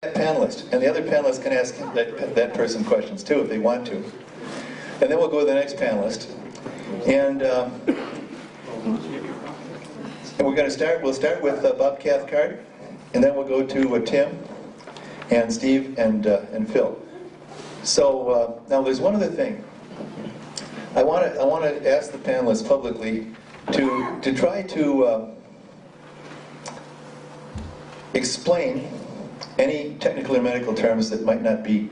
panelist, and the other panelists can ask that person questions too if they want to. And then we'll go to the next panelist, and we're going to start. We'll start with Bob Cathcart, and then we'll go to Tim, and Steve, and Phil. So now there's one other thing. I want to ask the panelists publicly to try to explain any technical or medical terms that might not be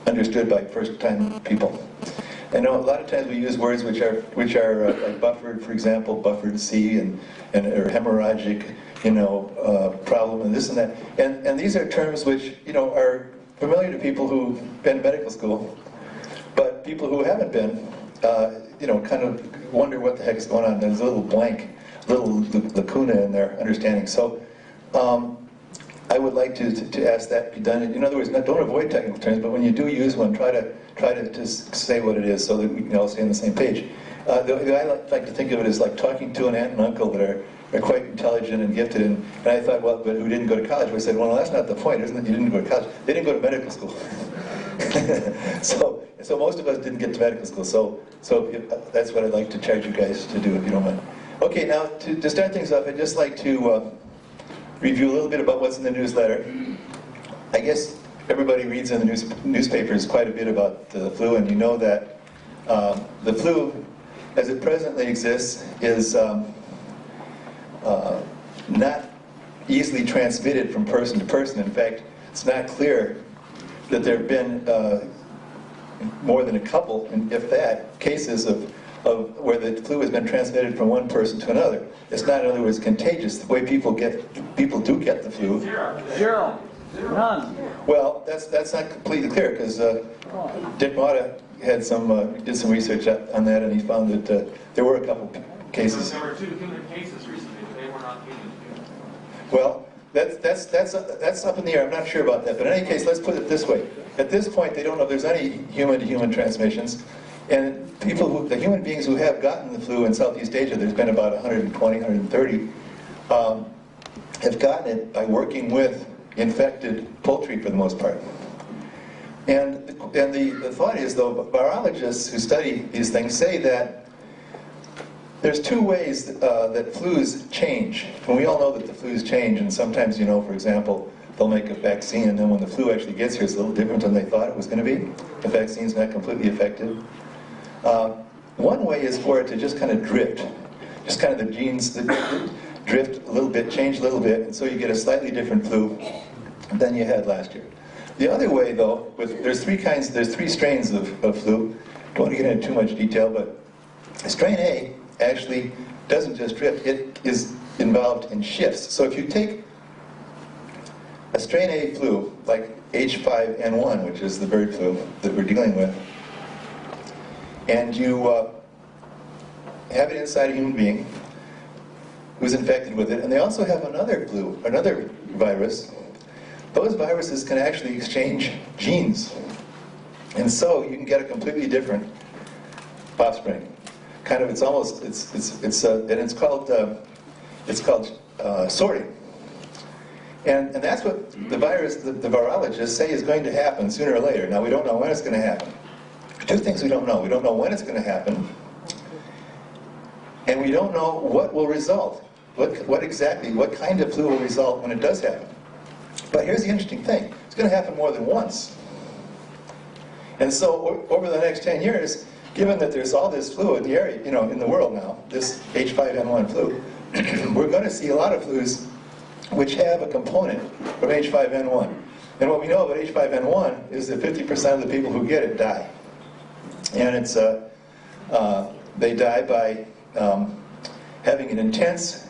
understood by first-time people. I know a lot of times we use words which are like buffered, for example, buffered C, and or hemorrhagic, problem, and this and that. And these are terms which are familiar to people who've been to medical school, but people who haven't been, kind of wonder what the heck is going on. There's a little blank, little lacuna in their understanding. So I would like to ask that be done. In other words, don't avoid technical terms, but when you do use one, try to just say what it is so that we can all stay on the same page. I like to think of it as like talking to an aunt and uncle that are quite intelligent and gifted, and I thought, well, but who didn't go to college? I said, well, that's not the point, isn't it? You didn't go to college. They didn't go to medical school. So most of us didn't get to medical school. So that's what I'd like to charge you guys to do, if you don't mind. Okay, now to start things off, I'd just like to review a little bit about what's in the newsletter. I guess everybody reads in the newspapers quite a bit about the flu, and you know that the flu, as it presently exists, is not easily transmitted from person to person. In fact, it's not clear that there have been more than a couple, if that, cases of where the flu has been transmitted from one person to another. It's not, in other words, contagious. The way people do get the flu. Zero. None. Well, that's not completely clear, because Dick Mata had did some research on that, and he found that there were a couple cases. There were 2 human cases recently, but they were not human. Well, that's up in the air. I'm not sure about that. But in any case, let's put it this way. At this point, they don't know if there's any human-to-human transmissions. And the human beings who have gotten the flu in Southeast Asia, there's been about 120, 130, have gotten it by working with infected poultry for the most part. And the thought is, though, virologists who study these things say that there's 2 ways that flus change. And we all know that the flus change, and sometimes, for example, they'll make a vaccine, and then when the flu actually gets here, it's a little different than they thought it was going to be. The vaccine's not completely effective. One way is for it to just kind of drift. Just kind of the genes that drift a little bit, change a little bit, and so you get a slightly different flu than you had last year. The other way, though, there's 3 strains of flu. Don't want to get into too much detail, but strain A actually doesn't just drift, it is involved in shifts. So if you take a strain A flu, like H5N1, which is the bird flu that we're dealing with, and you have it inside a human being who's infected with it, and they also have another flu, another virus, those viruses can actually exchange genes. And so you can get a completely different offspring. And it's called sorting. And that's what the virologists say is going to happen sooner or later. Now, we don't know when it's going to happen. 2 things we don't know. We don't know when it's going to happen, and we don't know what will result. What kind of flu will result when it does happen. But here's the interesting thing. It's going to happen more than once. And so over the next 10 years, given that there's all this flu in the area, in the world now, this H5N1 flu, we're going to see a lot of flus which have a component from H5N1. And what we know about H5N1 is that 50% of the people who get it die. And they die by having an intense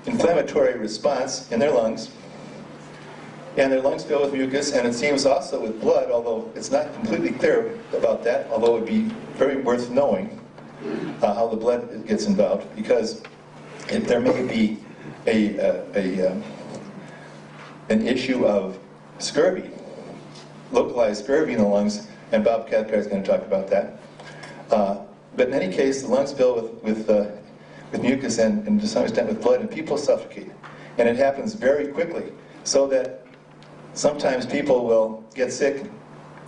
inflammatory response in their lungs, and their lungs fill with mucus, and it seems also with blood, although it's not completely clear about that, although it would be very worth knowing how the blood gets involved, because there may be an issue of scurvy, localized scurvy in the lungs, and Bob Cathcart is going to talk about that. But in any case, the lungs fill with mucus and to some extent with blood, and people suffocate. And it happens very quickly. so that sometimes people will get sick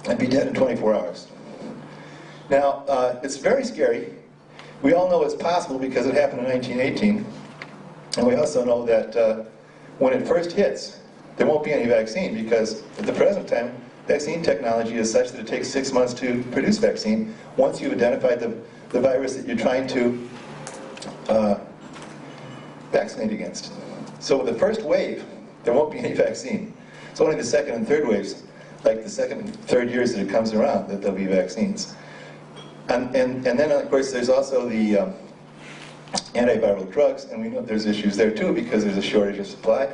and be dead in 24 hours. Now, it's very scary. We all know it's possible because it happened in 1918. And we also know that when it first hits, there won't be any vaccine because at the present time, vaccine technology is such that it takes 6 months to produce vaccine once you've identified the virus that you're trying to vaccinate against. So with the first wave, there won't be any vaccine. It's only the second and third waves, like the second and third years that it comes around, that there'll be vaccines. And then, of course, there's also the antiviral drugs, and we know there's issues there too because there's a shortage of supply.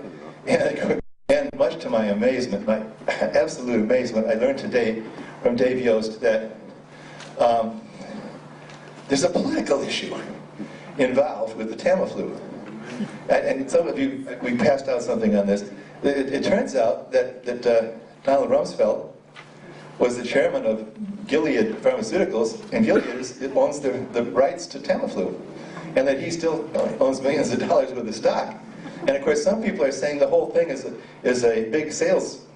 And much to my amazement, my absolute amazement, I learned today from Dave Yost that there's a political issue involved with the Tamiflu. And some of you, we passed out something on this. It turns out that Donald Rumsfeld was the chairman of Gilead Pharmaceuticals, and Gilead owns the rights to Tamiflu, and that he still owns millions of dollars worth of stock. And of course, some people are saying the whole thing is a big sales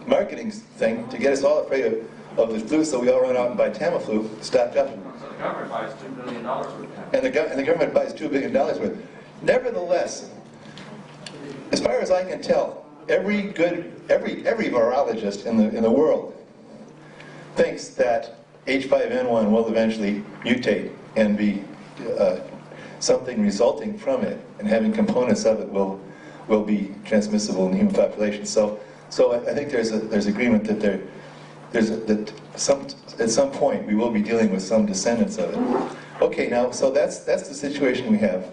marketing thing to get us all afraid of the flu, so we all run out and buy Tamiflu, stocked up. So the government buys $2 billion worth of that. And the government buys $2 billion worth. Nevertheless, as far as I can tell, every virologist in the world thinks that H5N1 will eventually mutate and be something resulting from it, and having components of it will be transmissible in the human population. So I think there's agreement that at some point we will be dealing with some descendants of it. Okay, now so that's the situation we have.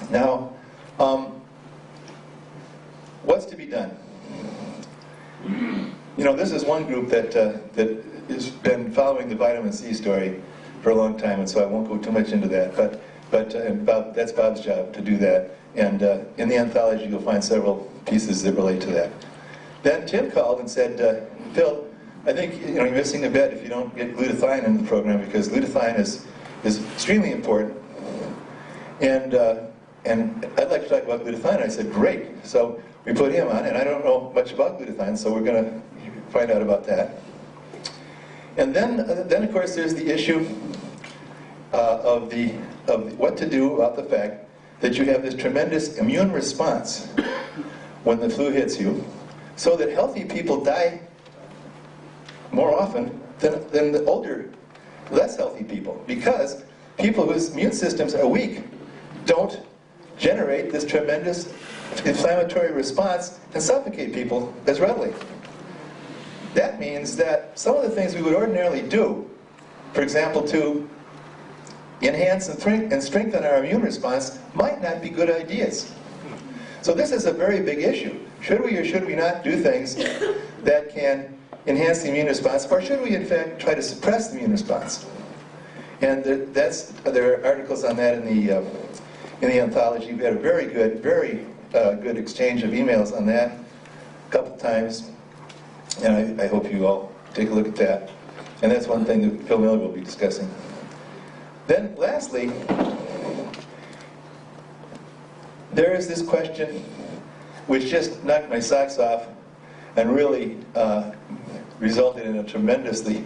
Now, what's to be done? You know, this is one group that has been following the vitamin C story for a long time, and so I won't go too much into that. But that's Bob's job to do that. And in the anthology, you'll find several pieces that relate to that. Then Tim called and said, Phil, I think you're missing a bet if you don't get glutathione in the program, because glutathione is extremely important. And I'd like to talk about glutathione. I said, great. So we put him on, and I don't know much about glutathione, so we're going to find out about that. And then of course, there's the issue of what to do about the fact that you have this tremendous immune response when the flu hits you, so that healthy people die more often than the older, less healthy people, because people whose immune systems are weak don't generate this tremendous inflammatory response and suffocate people as readily. That means that some of the things we would ordinarily do, for example, to enhance and strengthen our immune response, might not be good ideas. So this is a very big issue. Should we or should we not do things that can enhance the immune response, or should we in fact try to suppress the immune response? And there are articles on that in the anthology. We had a very good exchange of emails on that a couple times, and I hope you all take a look at that. And that's one thing that Phil Miller will be discussing. Then lastly, there is this question which just knocked my socks off and really resulted in a tremendously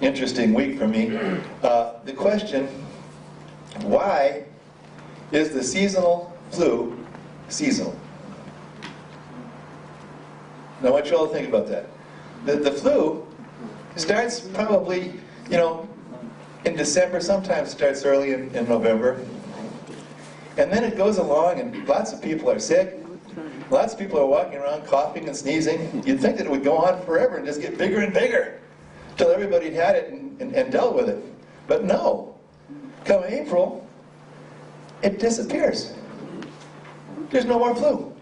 interesting week for me. The question, why is the seasonal flu seasonal? Now I want you all to think about that. The flu starts probably, in December, sometimes starts early in November. And then it goes along and lots of people are sick. Lots of people are walking around coughing and sneezing. You'd think that it would go on forever and just get bigger and bigger till everybody had it and dealt with it. But no. Come April, it disappears. There's no more flu.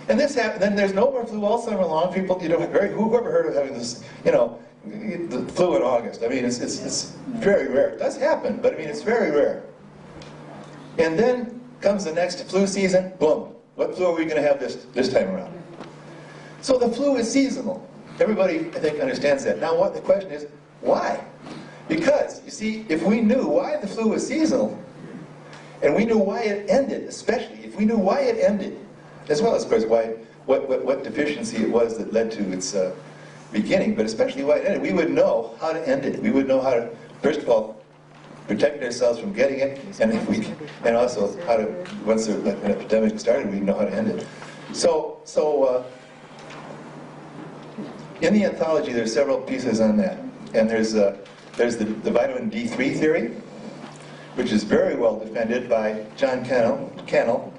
And this then there's no more flu all summer long. People, whoever heard of having this, the flu in August? I mean, it's very rare. It does happen, but I mean, it's very rare. And then comes the next flu season, boom. What flu are we going to have this time around? So the flu is seasonal. Everybody, I think, understands that. Now, the question is, why? Because, you see, if we knew why the flu was seasonal, and we knew why it ended, especially if we knew why it ended as well as, of course, what deficiency it was that led to its beginning, but especially why it ended. We would know how to end it. We would know how to, first of all, protect ourselves from getting it, and also how to, once an epidemic started, we know how to end it. So in the anthology, there's several pieces on that, and there's the vitamin D3 theory, which is very well defended by John Cannell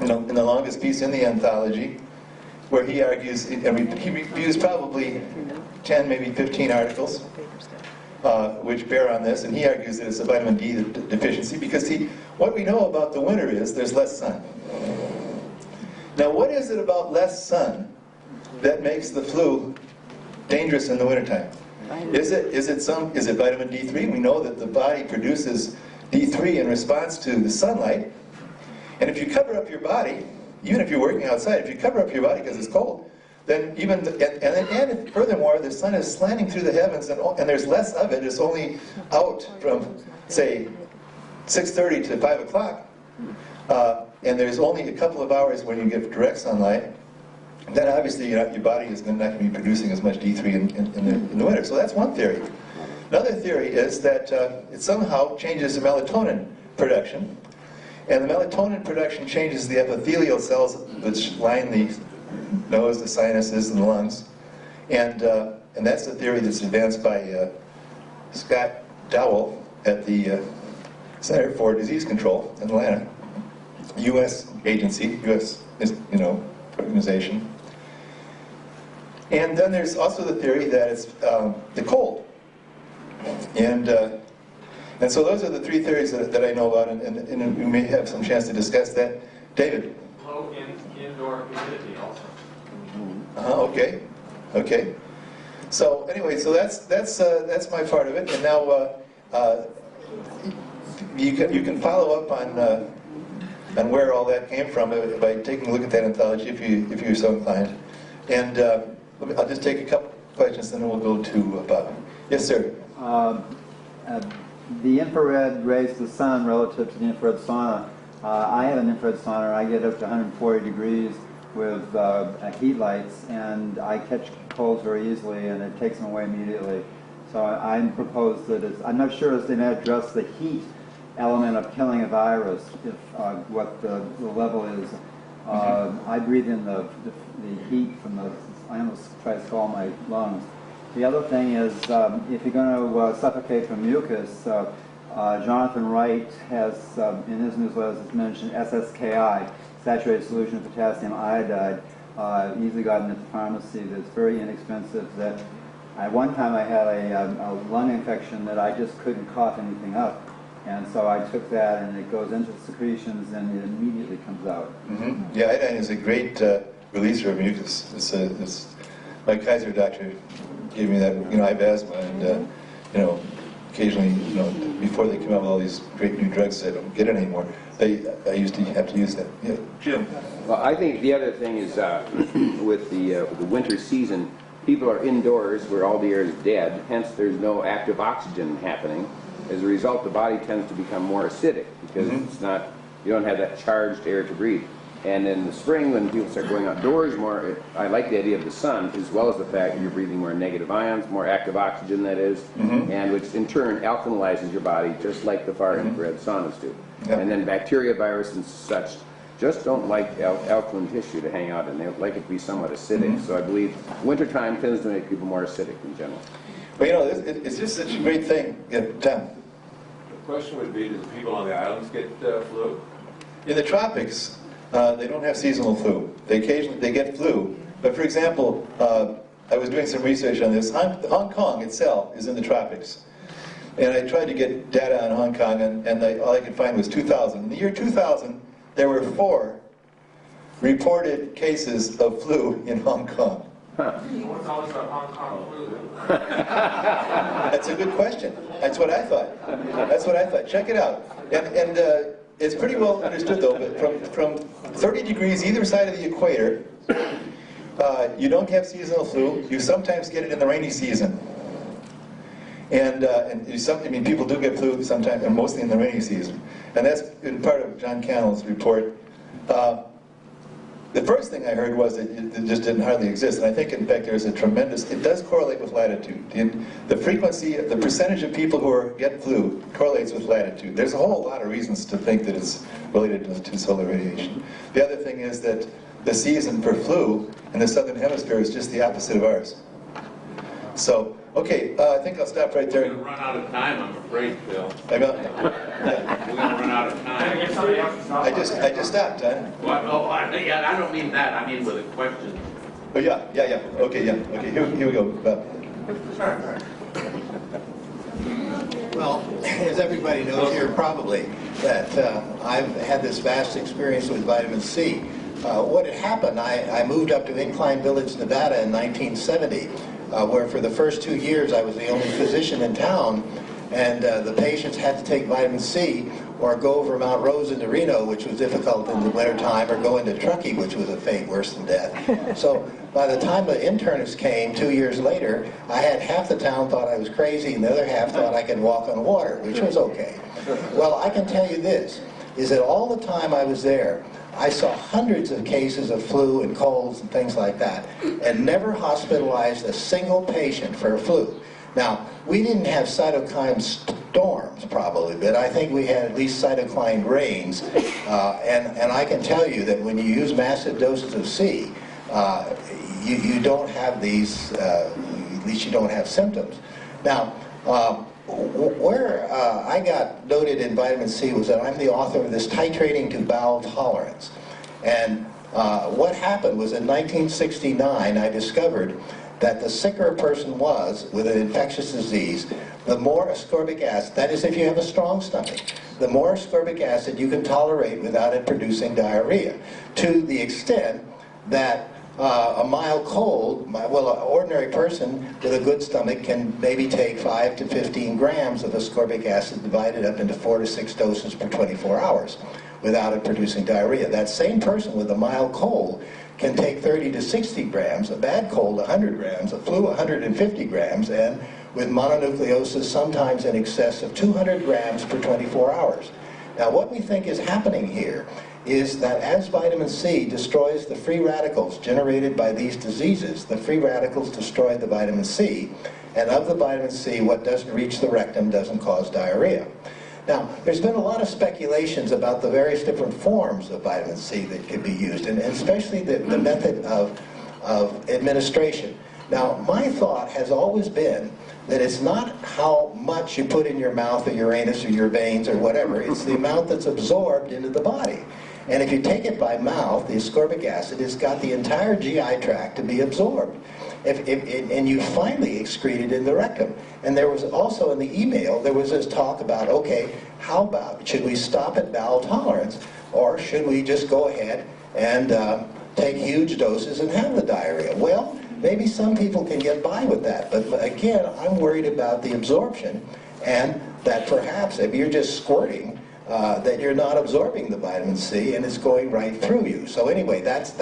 in the longest piece in the anthology, where he argues, and he reviews probably 10, maybe 15 articles, which bear on this, and he argues that it's a vitamin D deficiency, because what we know about the winter is there's less sun. Now, what is it about less sun that makes the flu dangerous in the wintertime? Is it vitamin D3? We know that the body produces D3 in response to the sunlight, and if you cover up your body, even if you're working outside, if you cover up your body because it's cold, then and furthermore, the sun is slanting through the heavens, and there's less of it. It's only out from, say, 6:30 to 5 o'clock, and there's only a couple of hours when you get direct sunlight. Then obviously your body is not going to be producing as much D3 in the winter. So that's one theory. Another theory is that it somehow changes the melatonin production, and the melatonin production changes the epithelial cells which line the nose, the sinuses, and the lungs, and that's the theory that's advanced by Scott Dowell at the Center for Disease Control in Atlanta, U.S. agency, U.S. organization. And then there's also the theory that it's the cold, and so those are the three theories that I know about, and we may have some chance to discuss that. David. Low indoor humidity also. Okay. So anyway, so that's my part of it, and now you can follow up on where all that came from by taking a look at that anthology if you're so inclined. And I'll just take a couple questions, and then we'll go to Bob. Yes, sir. The infrared rays of the sun relative to the infrared sauna. I have an infrared sauna. I get up to 140 degrees with heat lights, and I catch colds very easily, and it takes them away immediately. So I propose that I'm not sure as they may address the heat element of killing a virus, if what the level is. I breathe in the heat from I almost try to scald my lungs. The other thing is, if you're going to suffocate from mucus, Jonathan Wright has, in his newsletters, mentioned SSKI, saturated solution of potassium iodide, easily gotten at the pharmacy, that's very inexpensive. That at one time I had a lung infection that I just couldn't cough anything up. And so I took that, and it goes into the secretions, and it immediately comes out. Mm-hmm. Yeah, iodine is a great releaser of mucus. It's my Kaiser doctor gave me that. I have asthma, and occasionally, before they come out with all these great new drugs that I don't get it anymore, I used to have to use that. Yeah, Jim. Well, I think the other thing is with the winter season, people are indoors where all the air is dead. Hence, there's no active oxygen happening. As a result, the body tends to become more acidic because it's not, you don't have that charged air to breathe. And in the spring, when people start going outdoors more, I like the idea of the sun, as well as the fact that you're breathing more negative ions, more active oxygen, that is, and which in turn alkalizes your body, just like the far infrared saunas do. Yep. And then bacteria, virus, and such just don't like alkaline tissue to hang out in. They like it to be somewhat acidic. So I believe wintertime tends to make people more acidic in general. Well, it's just such a great thing. Yeah, Tom. The question would be, do the people on the islands get flu? In the tropics, they don't have seasonal flu. They get flu. But for example, I was doing some research on this. Hong Kong itself is in the tropics. And I tried to get data on Hong Kong, and all I could find was 2000. In the year 2000, there were 4 reported cases of flu in Hong Kong. What's all this about Hong Kong flu? That's a good question. That's what I thought. Check it out. And it's pretty well understood, though, but from 30 degrees either side of the equator, you don't have seasonal flu. You sometimes get it in the rainy season. And people do get flu sometimes, and mostly in the rainy season. And that's been part of John Cannell's report. The first thing I heard was that it just didn't hardly exist, and I think, in fact, there's a tremendous, it does correlate with latitude. The frequency, the percentage of people who get flu correlates with latitude. There's a whole lot of reasons to think that it's related to solar radiation. The other thing is that the season for flu in the southern hemisphere is just the opposite of ours. So, okay, I think I'll stop right We're there. going to run out of time, I'm afraid, Phil. I We're going to run out of time. Get somebody else to stop. I just stopped, huh? What? Oh, yeah, I don't mean that. I mean with a question. Oh, yeah. Okay, here we go. Well, as everybody knows here probably, that I've had this vast experience with vitamin C. What had happened, I moved up to Incline Village, Nevada in 1970, where for the first 2 years I was the only physician in town, and the patients had to take vitamin C or go over Mount Rosa to Reno, which was difficult in the wintertime, or go into Truckee, which was a fate worse than death. So by the time the internists came 2 years later, I had half the town thought I was crazy, and the other half thought I could walk on water, which was okay. Well, I can tell you this, is that all the time I was there, I saw hundreds of cases of flu and colds and things like that, and never hospitalized a single patient for a flu. Now, we didn't have cytokine storms probably, but I think we had at least cytokine rains, and I can tell you that when you use massive doses of C, you don't have these, at least you don't have symptoms. Now, where I got noted in vitamin C was that I'm the author of this Titrating to Bowel Tolerance. And what happened was in 1969 I discovered that the sicker a person was with an infectious disease, the more ascorbic acid, that is if you have a strong stomach, the more ascorbic acid you can tolerate without it producing diarrhea, to the extent that a mild cold, well, an ordinary person with a good stomach can maybe take 5 to 15 grams of ascorbic acid divided up into 4 to 6 doses per 24 hours without it producing diarrhea. That same person with a mild cold can take 30 to 60 grams, a bad cold 100 grams, a flu 150 grams, and with mononucleosis sometimes in excess of 200 grams per 24 hours. Now what we think is happening here is that as vitamin C destroys the free radicals generated by these diseases, the free radicals destroy the vitamin C, and of the vitamin C, what doesn't reach the rectum doesn't cause diarrhea. Now, there's been a lot of speculations about the various different forms of vitamin C that could be used, and especially the method of administration. Now, my thought has always been that it's not how much you put in your mouth or your anus or your veins or whatever, it's the amount that's absorbed into the body. And if you take it by mouth, the ascorbic acid has got the entire GI tract to be absorbed. And you finally excrete it in the rectum. And there was also in the email, there was this talk about, okay, how about, should we stop at bowel tolerance, or should we just go ahead and take huge doses and have the diarrhea? Well, maybe some people can get by with that, but again, I'm worried about the absorption, and that perhaps if you're just squirting, that you're not absorbing the vitamin C and it's going right through you. So anyway, that's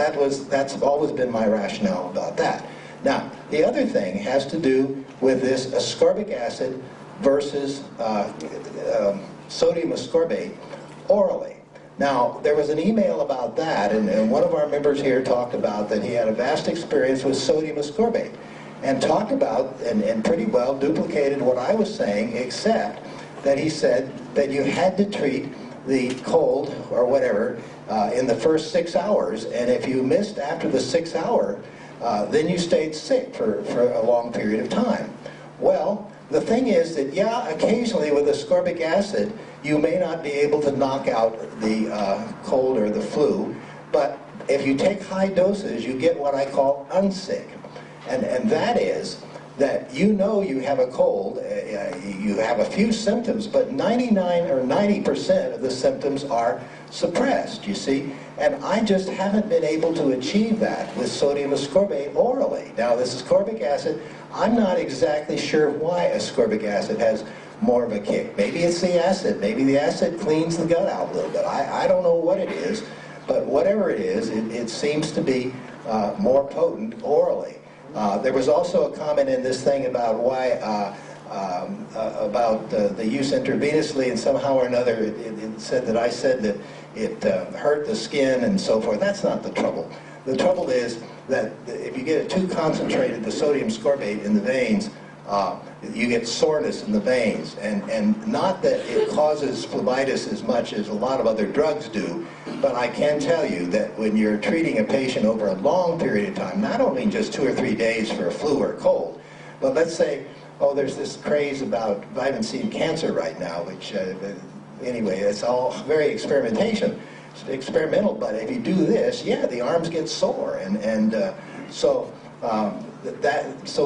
always been my rationale about that. Now, the other thing has to do with this ascorbic acid versus sodium ascorbate orally. Now, there was an email about that, and one of our members here talked about that he had a vast experience with sodium ascorbate, and talked about, and pretty well duplicated what I was saying, except that he said that you had to treat the cold, or whatever, in the first 6 hours, and if you missed after the 6th hour, then you stayed sick for a long period of time. Well, the thing is that, yeah, occasionally with ascorbic acid, you may not be able to knock out the cold or the flu, but if you take high doses, you get what I call unsick. And that is that you know you have a cold, you have a few symptoms, but 99 or 90% of the symptoms are suppressed, you see? And I just haven't been able to achieve that with sodium ascorbate orally. Now, this ascorbic acid, I'm not exactly sure why ascorbic acid has more of a kick. Maybe it's the acid. Maybe the acid cleans the gut out a little bit. I don't know what it is, but whatever it is, it seems to be more potent orally. There was also a comment in this thing about why, about the use intravenously, and somehow or another it said that I said that it hurt the skin and so forth. That's not the trouble. The trouble is that if you get it too concentrated, the sodium ascorbate in the veins, you get soreness in the veins, and not that it causes phlebitis as much as a lot of other drugs do, but I can tell you that when you're treating a patient over a long period of time, not only just 2 or 3 days for a flu or a cold, but let's say, oh, there's this craze about vitamin C in cancer right now, which, anyway, it's all very experimental, but if you do this, yeah, the arms get sore, so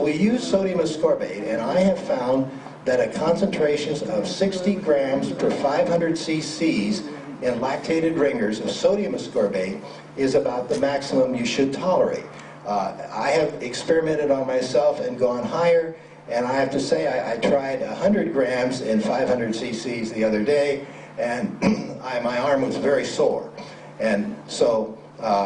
we use sodium ascorbate, and I have found that a concentration of 60 grams per 500 cc's in lactated ringers of sodium ascorbate is about the maximum you should tolerate. I have experimented on myself and gone higher, and I have to say I tried 100 grams in 500 cc's the other day, and my arm was very sore. And so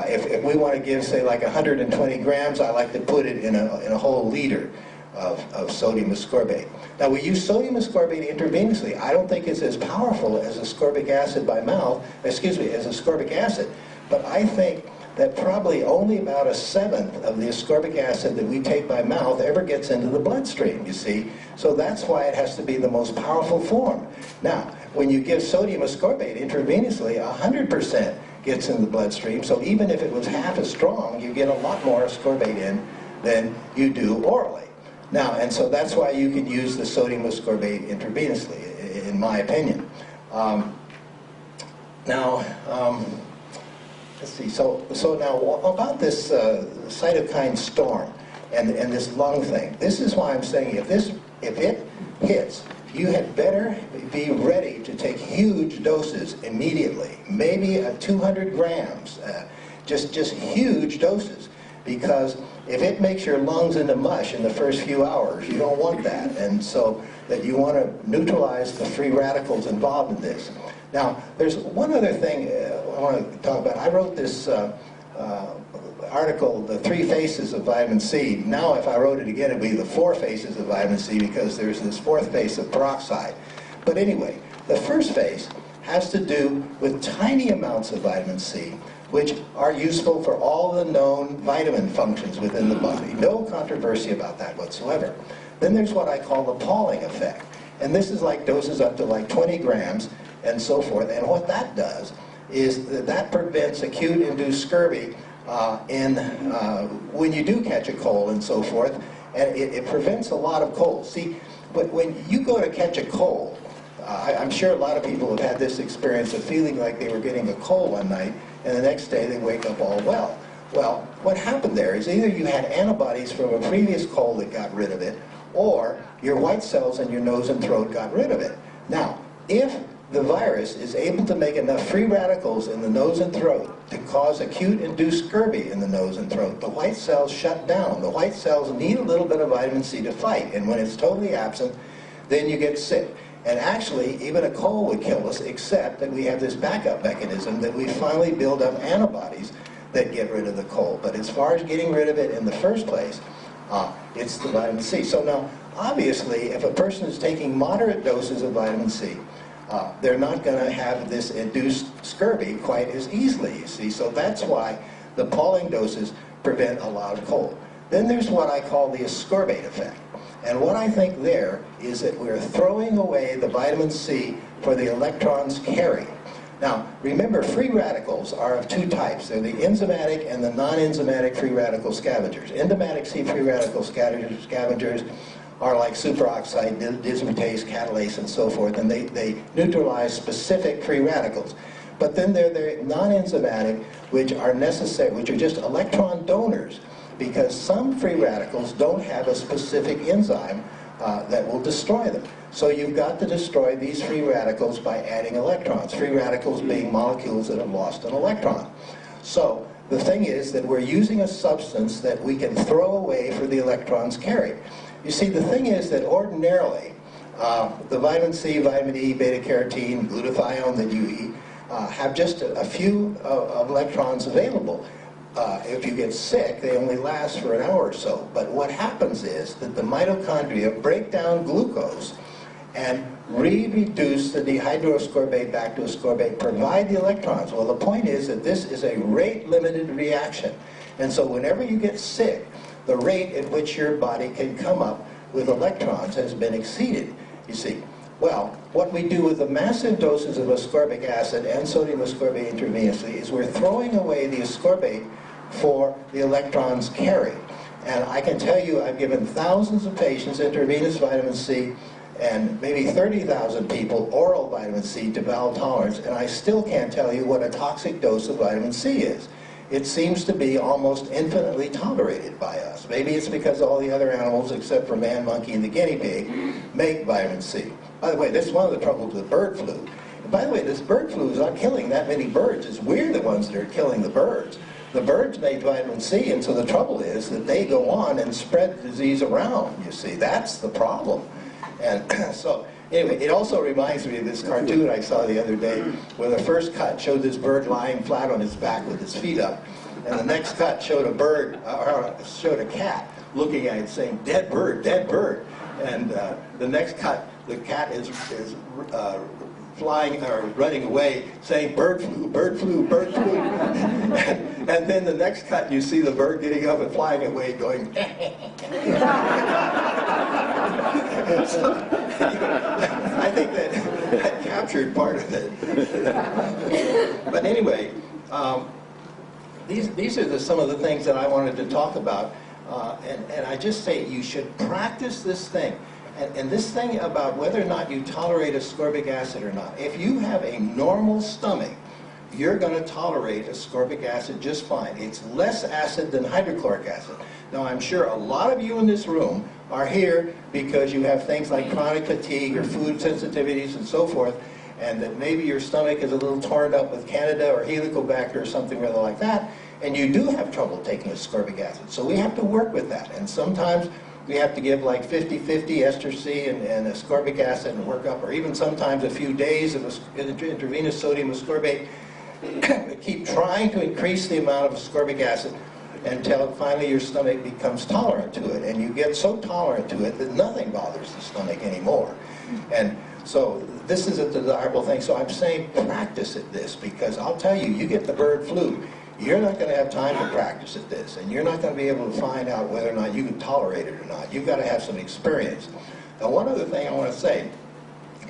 if we want to give, say, like 120 grams, I like to put it in a whole liter of sodium ascorbate. Now, we use sodium ascorbate intravenously. I don't think it's as powerful as ascorbic acid by mouth, as ascorbic acid, but I think that probably only about 1/7 of the ascorbic acid that we take by mouth ever gets into the bloodstream, you see. So that's why it has to be the most powerful form. Now, when you give sodium ascorbate intravenously, 100% gets in the bloodstream, so even if it was half as strong, you get a lot more ascorbate in than you do orally. Now, and so that's why you can use the sodium ascorbate intravenously, in my opinion. Let's see, so now about this cytokine storm and this lung thing, this is why I'm saying if it hits, you had better be ready to take huge doses immediately, maybe 200 grams, just huge doses, because if it makes your lungs into mush in the first few hours, you don't want that, and so that you want to neutralize the free radicals involved in this. Now, there's one other thing I want to talk about. I wrote this article, The 3 Faces of Vitamin C. Now, if I wrote it again, it would be The 4 Faces of Vitamin C, because there's this 4th face of peroxide. But anyway, the first face has to do with tiny amounts of vitamin C, which are useful for all the known vitamin functions within the body. No controversy about that whatsoever. Then there's what I call the Pauling effect. And this is like doses up to like 20 grams and so forth. And what that does is that prevents acute induced scurvy when you do catch a cold and so forth. And it prevents a lot of colds. See, but when you go to catch a cold, I'm sure a lot of people have had this experience of feeling like they were getting a cold one night, and the next day they wake up all well. Well, what happened there is either you had antibodies from a previous cold that got rid of it, or your white cells in your nose and throat got rid of it. Now, if the virus is able to make enough free radicals in the nose and throat to cause acute induced scurvy in the nose and throat, the white cells shut down. The white cells need a little bit of vitamin C to fight, and when it's totally absent, then you get sick. And actually, even a cold would kill us, except that we have this backup mechanism that we finally build up antibodies that get rid of the cold. But as far as getting rid of it in the first place, it's the vitamin C. So now, obviously, if a person is taking moderate doses of vitamin C, they're not going to have this induced scurvy quite as easily, you see. So that's why the Pauling doses prevent a lot of cold. Then there's what I call the ascorbate effect. And what I think there is that we're throwing away the vitamin C for the electrons carried. Now, remember, free radicals are of 2 types. They're the enzymatic and the non-enzymatic free radical scavengers. Enzymatic C free radical scavengers are like superoxide, dismutase, catalase, and so forth, and they neutralize specific free radicals. But then there are the non-enzymatic, which are necessary, which are just electron donors, because some free radicals don't have a specific enzyme that will destroy them. So you've got to destroy these free radicals by adding electrons, free radicals being molecules that have lost an electron. So the thing is that we're using a substance that we can throw away for the electrons carried. You see, the thing is that ordinarily, the vitamin C, vitamin E, beta-carotene, glutathione that you eat have just a few electrons available. If you get sick, they only last for an hour or so. But what happens is that the mitochondria break down glucose and reduce the dehydroascorbate back to ascorbate, provide the electrons. Well, the point is that this is a rate-limited reaction. And so whenever you get sick, the rate at which your body can come up with electrons has been exceeded, you see. Well, what we do with the massive doses of ascorbic acid and sodium ascorbate intravenously is we're throwing away the ascorbate for the electrons carried. And I can tell you I've given thousands of patients intravenous vitamin C and maybe 30,000 people oral vitamin C to valve tolerance, and I still can't tell you what a toxic dose of vitamin C is. It seems to be almost infinitely tolerated by us. Maybe it's because all the other animals, except for man, monkey, and the guinea pig, make vitamin C. By the way, this is one of the troubles with bird flu. And by the way, this bird flu is not killing that many birds. It's we're the ones that are killing the birds. The birds make vitamin C, and so the trouble is that they go on and spread the disease around, you see. That's the problem. And so, anyway, it also reminds me of this cartoon I saw the other day where the first cut showed this bird lying flat on his back with his feet up, and the next cut showed showed a cat looking at it saying, dead bird, dead bird. And the next cut, the cat is flying or running away saying, bird flu, bird flu, bird flu. And then the next cut, you see the bird getting up and flying away going, so, I think that captured part of it. But anyway, these are some of the things that I wanted to talk about. And I just say you should practice this thing. And this thing about whether or not you tolerate ascorbic acid or not. If you have a normal stomach, you're going to tolerate ascorbic acid just fine. It's less acid than hydrochloric acid. Now, I'm sure a lot of you in this room are here because you have things like chronic fatigue or food sensitivities and so forth, and that maybe your stomach is a little torn up with Candida or Helicobacter or something rather like that, and you do have trouble taking ascorbic acid. So we have to work with that, and sometimes we have to give like 50-50 ester C and ascorbic acid and work up, or even sometimes a few days of intravenous sodium ascorbate. Keep trying to increase the amount of ascorbic acid until finally your stomach becomes tolerant to it, and you get so tolerant to it that nothing bothers the stomach anymore. And so this is a desirable thing. So I'm saying practice at this, because I'll tell you, you get the bird flu, you're not going to have time to practice at this, and you're not going to be able to find out whether or not you can tolerate it or not. You've got to have some experience. Now, one other thing I want to say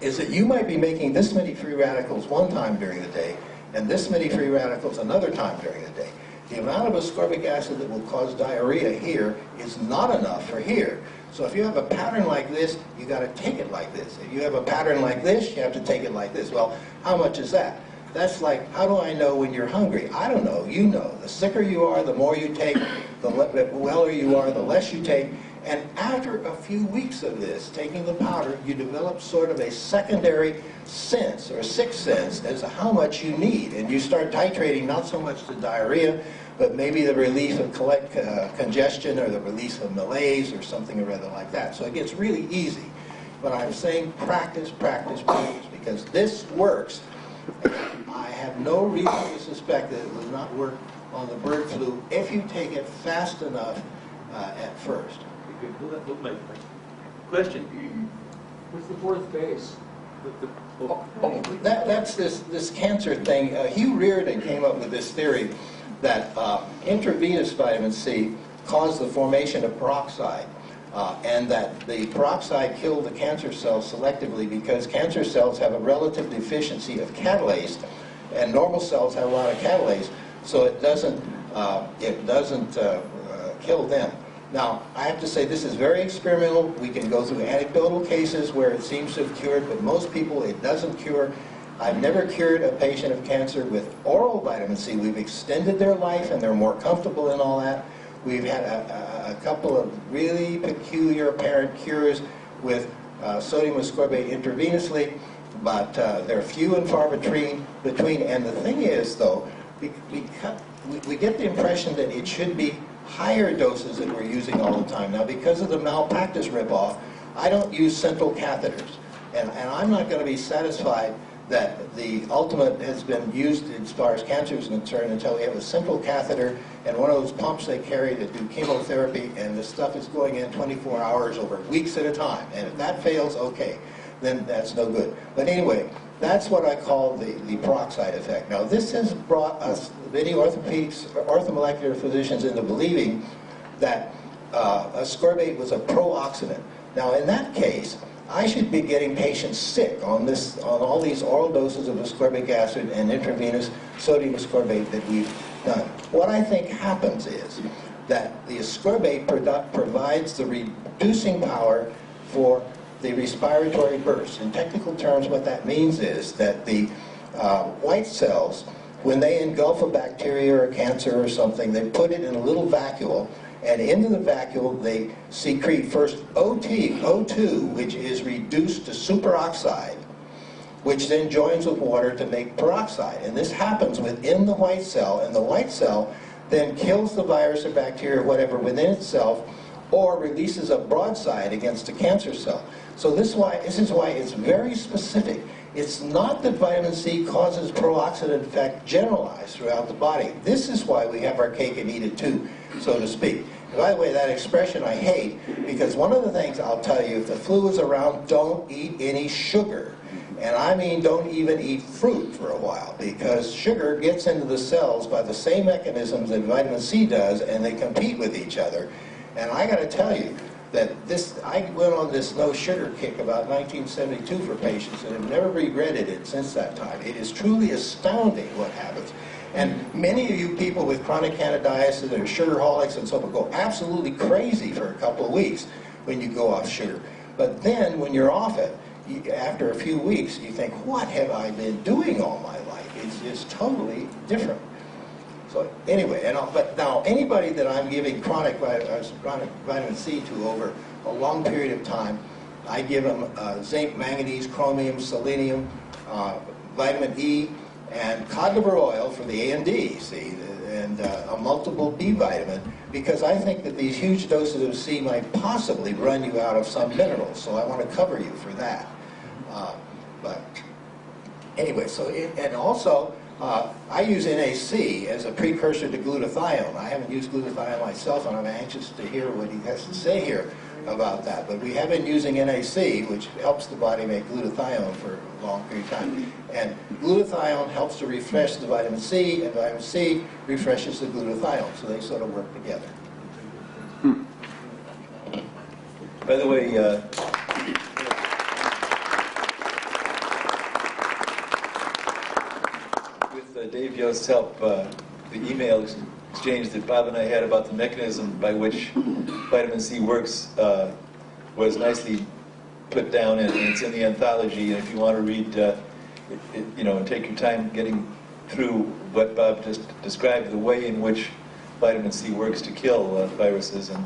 is that you might be making this many free radicals one time during the day, and this many free radicals another time during the day. The amount of ascorbic acid that will cause diarrhea here is not enough for here. So if you have a pattern like this, you got to take it like this. If you have a pattern like this, you have to take it like this. Well, how much is that? That's like, how do I know when you're hungry? I don't know. You know. The sicker you are, the more you take. The weller you are, the less you take. And after a few weeks of this, taking the powder, you develop sort of a secondary sense or sixth sense as to how much you need. And you start titrating not so much the diarrhea, but maybe the relief of congestion or the release of malaise or something or other like that. So it gets really easy. But I'm saying practice, practice, practice, because this works. I have no reason to suspect that it will not work on the bird flu if you take it fast enough at first. Question. What's the fourth base? That's this cancer thing. Hugh Reardon came up with this theory that intravenous vitamin C caused the formation of peroxide, and that the peroxide killed the cancer cells selectively because cancer cells have a relative deficiency of catalase, and normal cells have a lot of catalase, so it doesn't kill them. Now, I have to say this is very experimental. We can go through anecdotal cases where it seems to have cured, but most people it doesn't cure. I've never cured a patient of cancer with oral vitamin C. We've extended their life and they're more comfortable and all that. We've had a couple of really peculiar apparent cures with sodium ascorbate intravenously, but they're few and far between. And the thing is, though, we get the impression that it should be higher doses that we're using all the time. Now, because of the malpractice ripoff, I don't use central catheters. And I'm not going to be satisfied that the ultimate has been used as far as cancer is concerned until we have a central catheter and one of those pumps they carry that do chemotherapy, and the stuff is going in 24 hours over weeks at a time. And if that fails, okay. then that's no good. But anyway, that's what I call the peroxide effect. Now, this has brought us, many orthopedics, orthomolecular physicians, into believing that ascorbate was a pro-oxidant. Now, in that case, I should be getting patients sick on all these oral doses of ascorbic acid and intravenous sodium ascorbate that we've done. What I think happens is that the ascorbate provides the reducing power for the respiratory burst. In technical terms, what that means is that the white cells, when they engulf a bacteria or a cancer or something, they put it in a little vacuole, and into the vacuole they secrete first O2, which is reduced to superoxide, which then joins with water to make peroxide. And this happens within the white cell, and the white cell then kills the virus or bacteria or whatever within itself, or releases a broadside against a cancer cell. So this is why it's very specific. It's not that vitamin C causes pro-oxidant effect generalized throughout the body. This is why we have our cake and eat it too, so to speak. And by the way, that expression I hate, because one of the things I'll tell you, if the flu is around, don't eat any sugar. And I mean, don't even eat fruit for a while, because sugar gets into the cells by the same mechanisms that vitamin C does, and they compete with each other. And I got to tell you that I went on this no sugar kick about 1972 for patients, and have never regretted it since that time. It is truly astounding what happens. And many of you people with chronic candidiasis or sugarholics and so forth go absolutely crazy for a couple of weeks when you go off sugar. But then when you're off it, after a few weeks, you think, what have I been doing all my life? It's just totally different. So anyway, but now anybody that I'm giving chronic vitamin C to over a long period of time, I give them zinc, manganese, chromium, selenium, vitamin E, and cod liver oil for the A and D, see, and a multiple B vitamin, because I think that these huge doses of C might possibly run you out of some minerals, so I want to cover you for that. But anyway, and also, I use NAC as a precursor to glutathione. I haven't used glutathione myself, and I'm anxious to hear what he has to say here about that. But we have been using NAC, which helps the body make glutathione for a long period of time. And glutathione helps to refresh the vitamin C, and vitamin C refreshes the glutathione. So they sort of work together. By the way, with Dave Yost's help, the email exchange that Bob and I had about the mechanism by which vitamin C works was nicely put down, and it's in the anthology. And if you want to read, and take your time getting through what Bob just described, the way in which vitamin C works to kill viruses and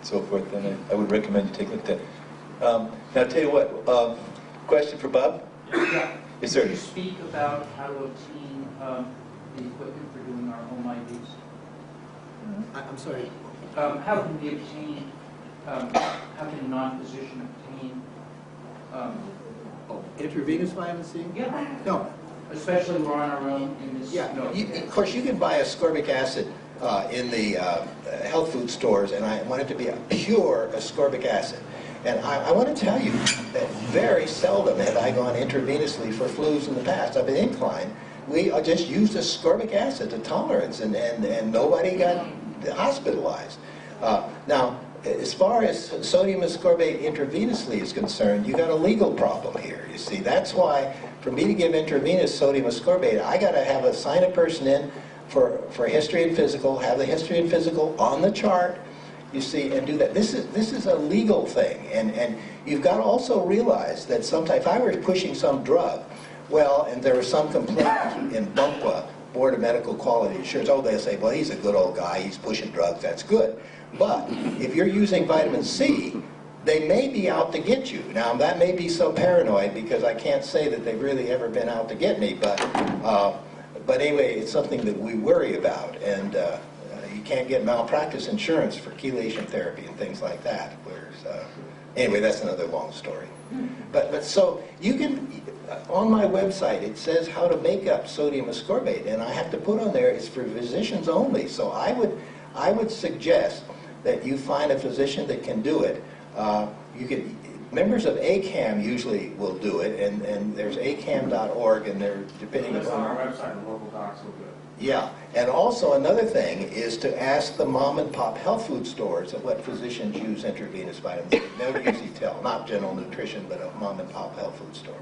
so forth, then I would recommend you take a look at that. Now, I'll tell you what, question for Bob? Yeah. Yes, sir. Could you speak about how to obtain the equipment for doing our home IVs? I'm sorry. How can we obtain, how can a non-physician obtain, Intravenous vitamin C? yeah, No. especially we're on our own in this. Yeah, of course you can buy ascorbic acid in the health food stores, and I want it to be a pure ascorbic acid. And I want to tell you that very seldom have I gone intravenously for flus in the past. I've been inclined. We just used ascorbic acid to tolerance, and nobody got hospitalized. Now, as far as sodium ascorbate intravenously is concerned, you got a legal problem here. You see, that's why for me to give intravenous sodium ascorbate, I got to sign a person in for history and physical, have the history and physical on the chart, you see, and do that. This is a legal thing, and you've got to also realize that sometimes, if I were pushing some drug, well, and there was some complaint in BUMPA, Board of Medical Quality Assurance, they'll say, well, he's a good old guy, he's pushing drugs, that's good. But if you're using vitamin C, they may be out to get you. Now, that may be so paranoid, because I can't say that they've really ever been out to get me, but anyway, it's something that we worry about, and you can't get malpractice insurance for chelation therapy and things like that. Whereas, anyway, that's another long story. But so you can, on my website, it says how to make up sodium ascorbate, and I have to put on there it's for physicians only. So I would suggest that you find a physician that can do it. members of ACAM usually will do it, and there's acam.org, and they're depending It's on upon... our website, and local docs will do it. Yeah, and also another thing is to ask the mom and pop health food stores at what physicians use intravenous vitamin C. They'll usually tell, not General Nutrition, but a mom and pop health food store.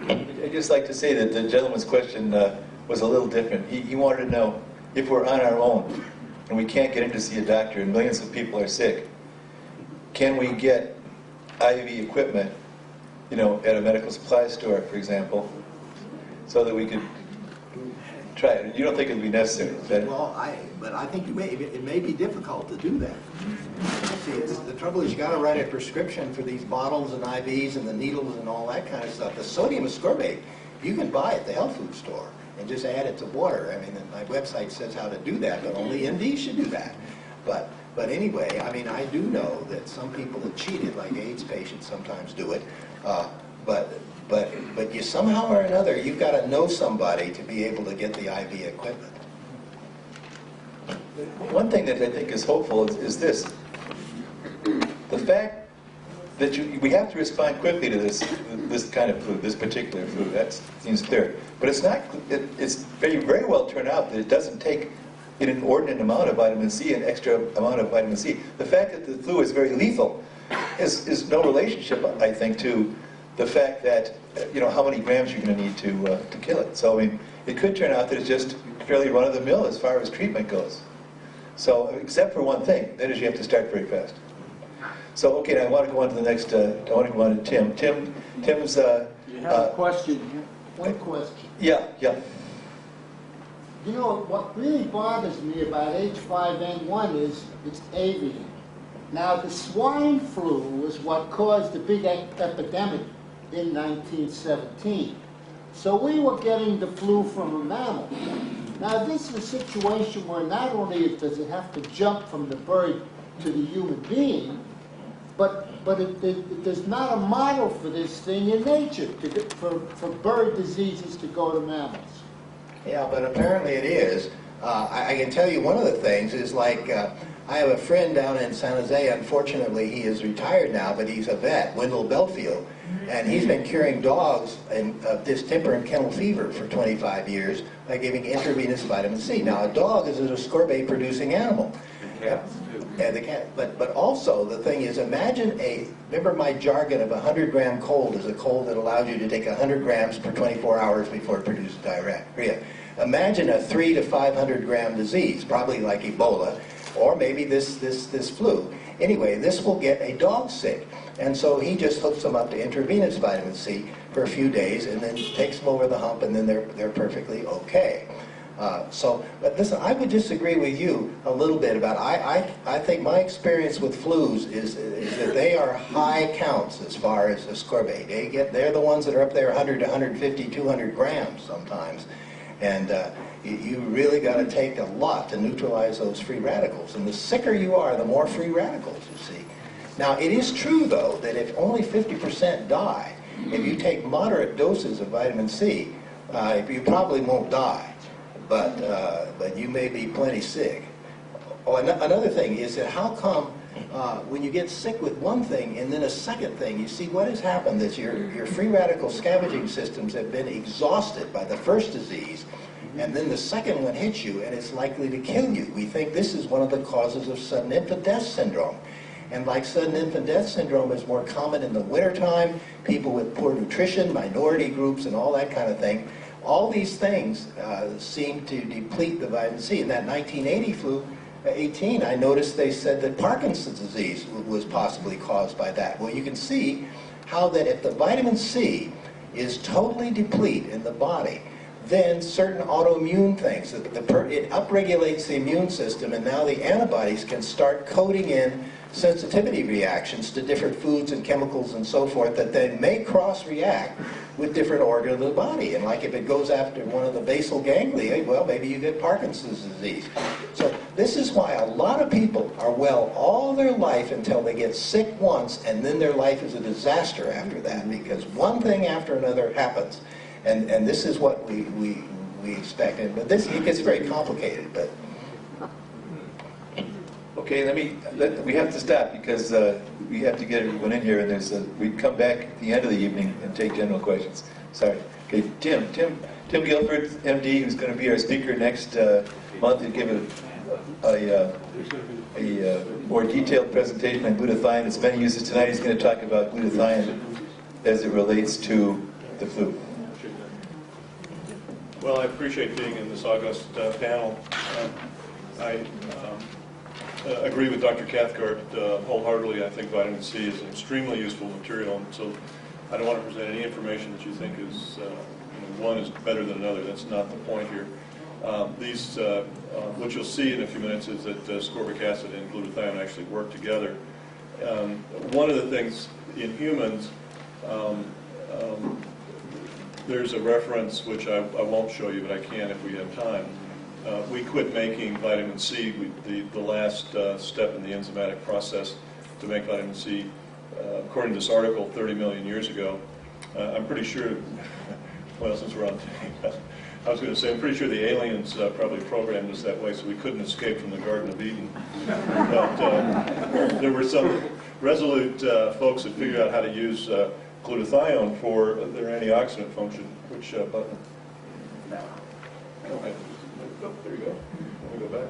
I'd just like to say that the gentleman's question was a little different. He wanted to know if we're on our own and we can't get in to see a doctor and millions of people are sick, can we get IV equipment, you know, at a medical supply store, for example, so that we could try it? You don't think it would be necessary? Is that... Well, but I think it may be difficult to do that. See, the trouble is you got to write a prescription for these bottles and IVs and the needles and all that kind of stuff. The sodium ascorbate, you can buy at the health food store and just add it to water. I mean, my website says how to do that, but only MDs should do that. But anyway, I mean, I do know that some people have cheated, like AIDS patients sometimes do it. But you somehow or another, you've got to know somebody to be able to get the IV equipment. One thing that I think is hopeful is this. The fact that we have to respond quickly to this kind of food, this particular food, that seems clear. But it's not. It's very well turned out that it doesn't take an inordinate amount of vitamin C, an extra amount of vitamin C. The fact that the flu is very lethal is no relationship, I think, to the fact that, you know, how many grams you're going to need to kill it. So I mean, it could turn out that it's just fairly run-of-the-mill as far as treatment goes. So, except for one thing, that is you have to start very fast. So, okay, now I want to go on to the next, I want to go on to Tim. Tim's... You have a question here? One question. Yeah. You know, what really bothers me about H5N1 is it's avian. Now, the swine flu was what caused the big epidemic in 1917. So we were getting the flu from a mammal. Now, this is a situation where not only does it have to jump from the bird to the human being, but there's not a model for this thing in nature for bird diseases to go to mammals. Yeah, but apparently it is. I can tell you one of the things is like, I have a friend down in San Jose. Unfortunately, he is retired now, but he's a vet, Wendell Belfield. And he's been curing dogs of distemper and kennel fever for 25 years by giving intravenous vitamin C. Now, a dog is an ascorbate-producing animal. Cats, too. And the cat, but also the thing is, imagine remember my jargon of 100-gram cold is a cold that allows you to take 100 grams per 24 hours before it produces diarrhea. Imagine a 300 to 500 gram disease, probably like Ebola, or maybe this flu. Anyway, this will get a dog sick. And so he just hooks them up to intravenous vitamin C for a few days and then takes them over the hump, and then they're perfectly okay. But listen, I would disagree with you a little bit about, I think my experience with flus is that they are high counts as far as ascorbate. They're the ones that are up there 100 to 150, 200 grams sometimes. And you really got to take a lot to neutralize those free radicals. And the sicker you are, the more free radicals you see. Now, it is true, though, that if only 50% die, if you take moderate doses of vitamin C, you probably won't die, but you may be plenty sick. Oh, another thing is that how come when you get sick with one thing and then a second thing, you see what has happened is your free radical scavenging systems have been exhausted by the first disease, and then the second one hits you and it's likely to kill you. We think this is one of the causes of sudden infant death syndrome. And like sudden infant death syndrome is more common in the wintertime, people with poor nutrition, minority groups, and all that kind of thing, all these things seem to deplete the vitamin C. In that 1980 flu, 18, I noticed they said that Parkinson's disease was possibly caused by that. Well, you can see how that if the vitamin C is totally deplete in the body, then certain autoimmune things, it upregulates the immune system, and now the antibodies can start coding in sensitivity reactions to different foods and chemicals and so forth that they may cross-react with different organs of the body. And like if it goes after one of the basal ganglia, well, maybe you get Parkinson's disease. So this is why a lot of people are well all their life until they get sick once, and then their life is a disaster after that, because one thing after another happens. And this is what we expect. But it gets very complicated. But Okay, we have to stop because we have to get everyone in here, and we come back at the end of the evening and take general questions. Sorry. Okay, Tim Guilford, MD, who's going to be our speaker next month and give a more detailed presentation on glutathione. As many uses tonight, he's going to talk about glutathione as it relates to the flu. Well, I appreciate being in this august panel. I agree with Dr. Cathcart wholeheartedly. I think vitamin C is an extremely useful material, and so I don't want to present any information that you think is one is better than another. That's not the point here. What you'll see in a few minutes is that ascorbic acid and glutathione actually work together. One of the things in humans, there's a reference which I won't show you, but I can if we have time. We quit making vitamin C, the last step in the enzymatic process to make vitamin C, according to this article, 30 million years ago. I'm pretty sure, well, since we're on tape, I was going to say, I'm pretty sure the aliens probably programmed us that way so we couldn't escape from the Garden of Eden. But there were some resolute folks that figured out how to use glutathione for their antioxidant function. Which button? Okay. Oh, there you go. Let me go back.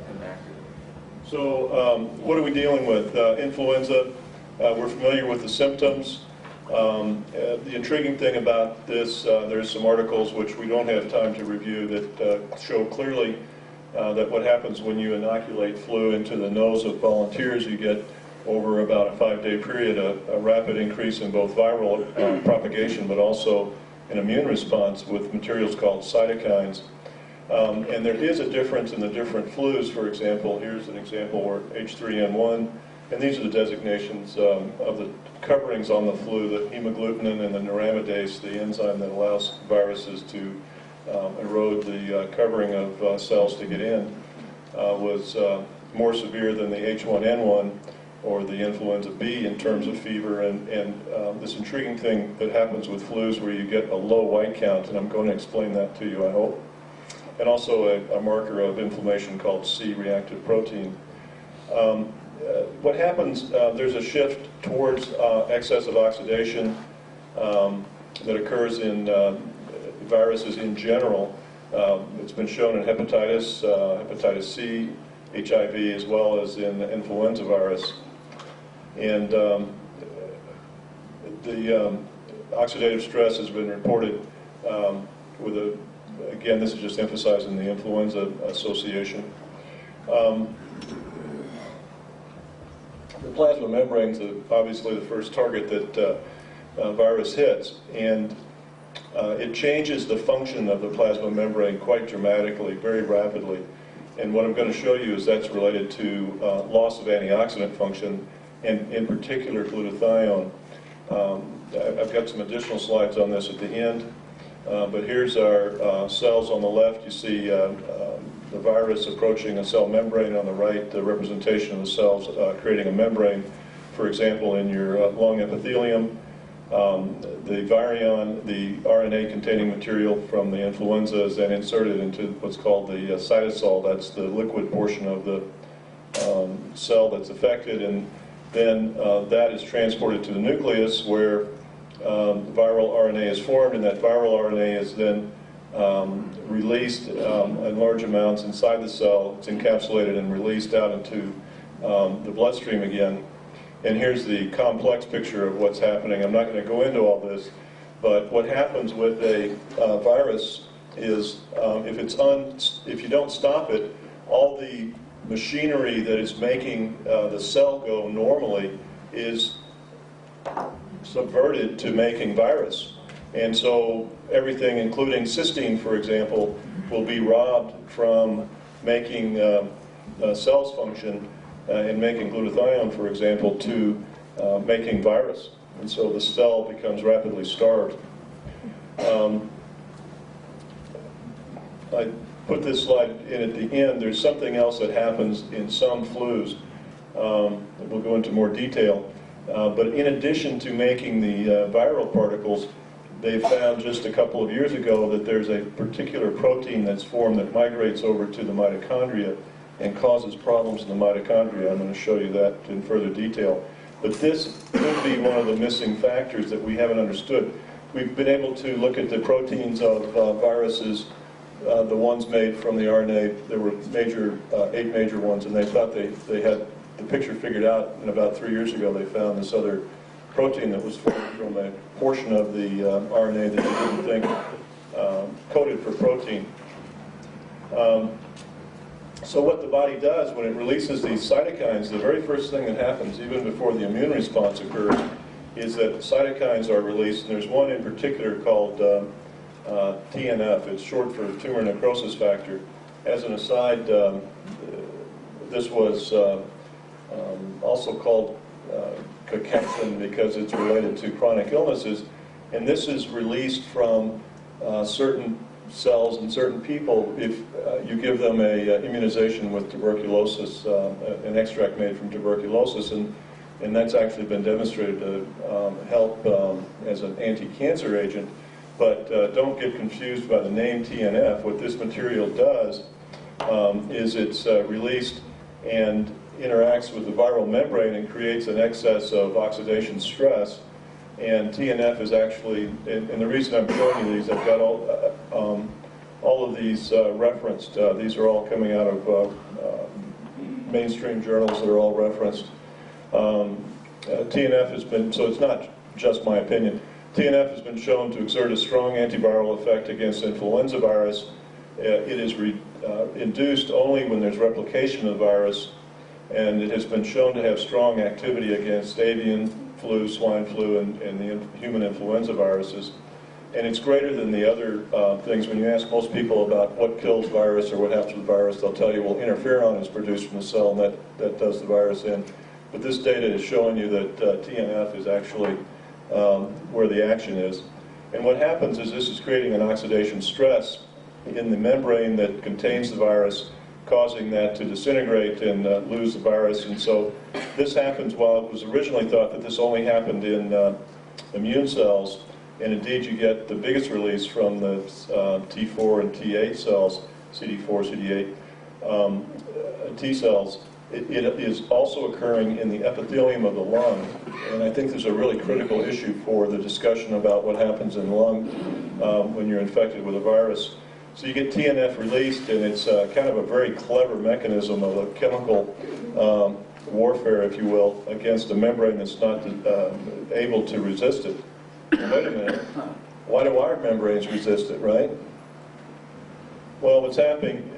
So what are we dealing with? Influenza. We're familiar with the symptoms. The intriguing thing about this, there's some articles which we don't have time to review that show clearly that what happens when you inoculate flu into the nose of volunteers, you get over about a 5-day period a rapid increase in both viral propagation but also an immune response with materials called cytokines. And there is a difference in the different flus. For example, here's an example where H3N1, and these are the designations of the coverings on the flu, the hemagglutinin and the neuraminidase, the enzyme that allows viruses to erode the covering of cells to get in, was more severe than the H1N1 or the influenza B in terms of fever, and this intriguing thing that happens with flus where you get a low white count, and I'm going to explain that to you, I hope, and also a marker of inflammation called C-reactive protein. What happens, there's a shift towards excessive oxidation that occurs in viruses in general. It's been shown in hepatitis, hepatitis C, HIV, as well as in the influenza virus. And the oxidative stress has been reported with again, this is just emphasizing the influenza association. The plasma membranes are obviously the first target that virus hits, and it changes the function of the plasma membrane quite dramatically, very rapidly. And what I'm going to show you is that's related to loss of antioxidant function, and in particular glutathione. I've got some additional slides on this at the end, but here's our cells on the left. You see the virus approaching a cell membrane on the right, the representation of the cells creating a membrane, for example, in your lung epithelium. The virion, the RNA-containing material from the influenza, is then inserted into what's called the cytosol. That's the liquid portion of the cell that's affected, and then that is transported to the nucleus where viral RNA is formed, and that viral RNA is then released in large amounts inside the cell. It's encapsulated and released out into the bloodstream again. And here's the complex picture of what's happening. I'm not going to go into all this, but what happens with a virus is if you don't stop it, all the machinery that is making the cell go normally is subverted to making virus. And so everything, including cysteine, for example, will be robbed from making cells function and making glutathione, for example, to making virus. And so the cell becomes rapidly starved. I put this slide in at the end. There's something else that happens in some flus. We'll go into more detail. But in addition to making the viral particles, they found just a couple of years ago that there's a particular protein that's formed that migrates over to the mitochondria and causes problems in the mitochondria. I'm going to show you that in further detail. But this could be one of the missing factors that we haven't understood. We've been able to look at the proteins of viruses, the ones made from the RNA. There were 8 major ones, and they thought they had the picture figured out. And about 3 years ago, they found this other protein that was formed from a portion of the RNA that you didn't think coded for protein. So what the body does when it releases these cytokines, the very first thing that happens, even before the immune response occurs, is that cytokines are released. And there's one in particular called TNF. It's short for tumor necrosis factor. As an aside, this was also called Jacklin because it's related to chronic illnesses. And this is released from certain cells in certain people if you give them a immunization with tuberculosis, an extract made from tuberculosis, and that's actually been demonstrated to help as an anti-cancer agent. But don't get confused by the name TNF. What this material does is it's released and interacts with the viral membrane and creates an excess of oxidation stress. And TNF is actually, and the reason I'm showing you these, I've got all of these referenced. These are all coming out of mainstream journals that are all referenced. TNF has been, so it's not just my opinion, TNF has been shown to exert a strong antiviral effect against influenza virus. It is induced only when there's replication of the virus, and it has been shown to have strong activity against avian flu, swine flu, and the human influenza viruses. And it's greater than the other things. When you ask most people about what kills virus or what happens to the virus, they'll tell you, well, interferon is produced from the cell, and that does the virus in. But this data is showing you that TNF is actually where the action is. And what happens is this is creating an oxidation stress in the membrane that contains the virus, causing that to disintegrate and lose the virus. And so this happens while it was originally thought that this only happened in immune cells. And indeed, you get the biggest release from the T4 and T8 cells, CD4, CD8 T cells. It is also occurring in the epithelium of the lung. And I think there's a really critical issue for the discussion about what happens in the lung when you're infected with a virus. So you get TNF released, and it's kind of a very clever mechanism of a chemical warfare, if you will, against a membrane that's not able to resist it. Wait a minute, why do our membranes resist it, right? Well, what's happening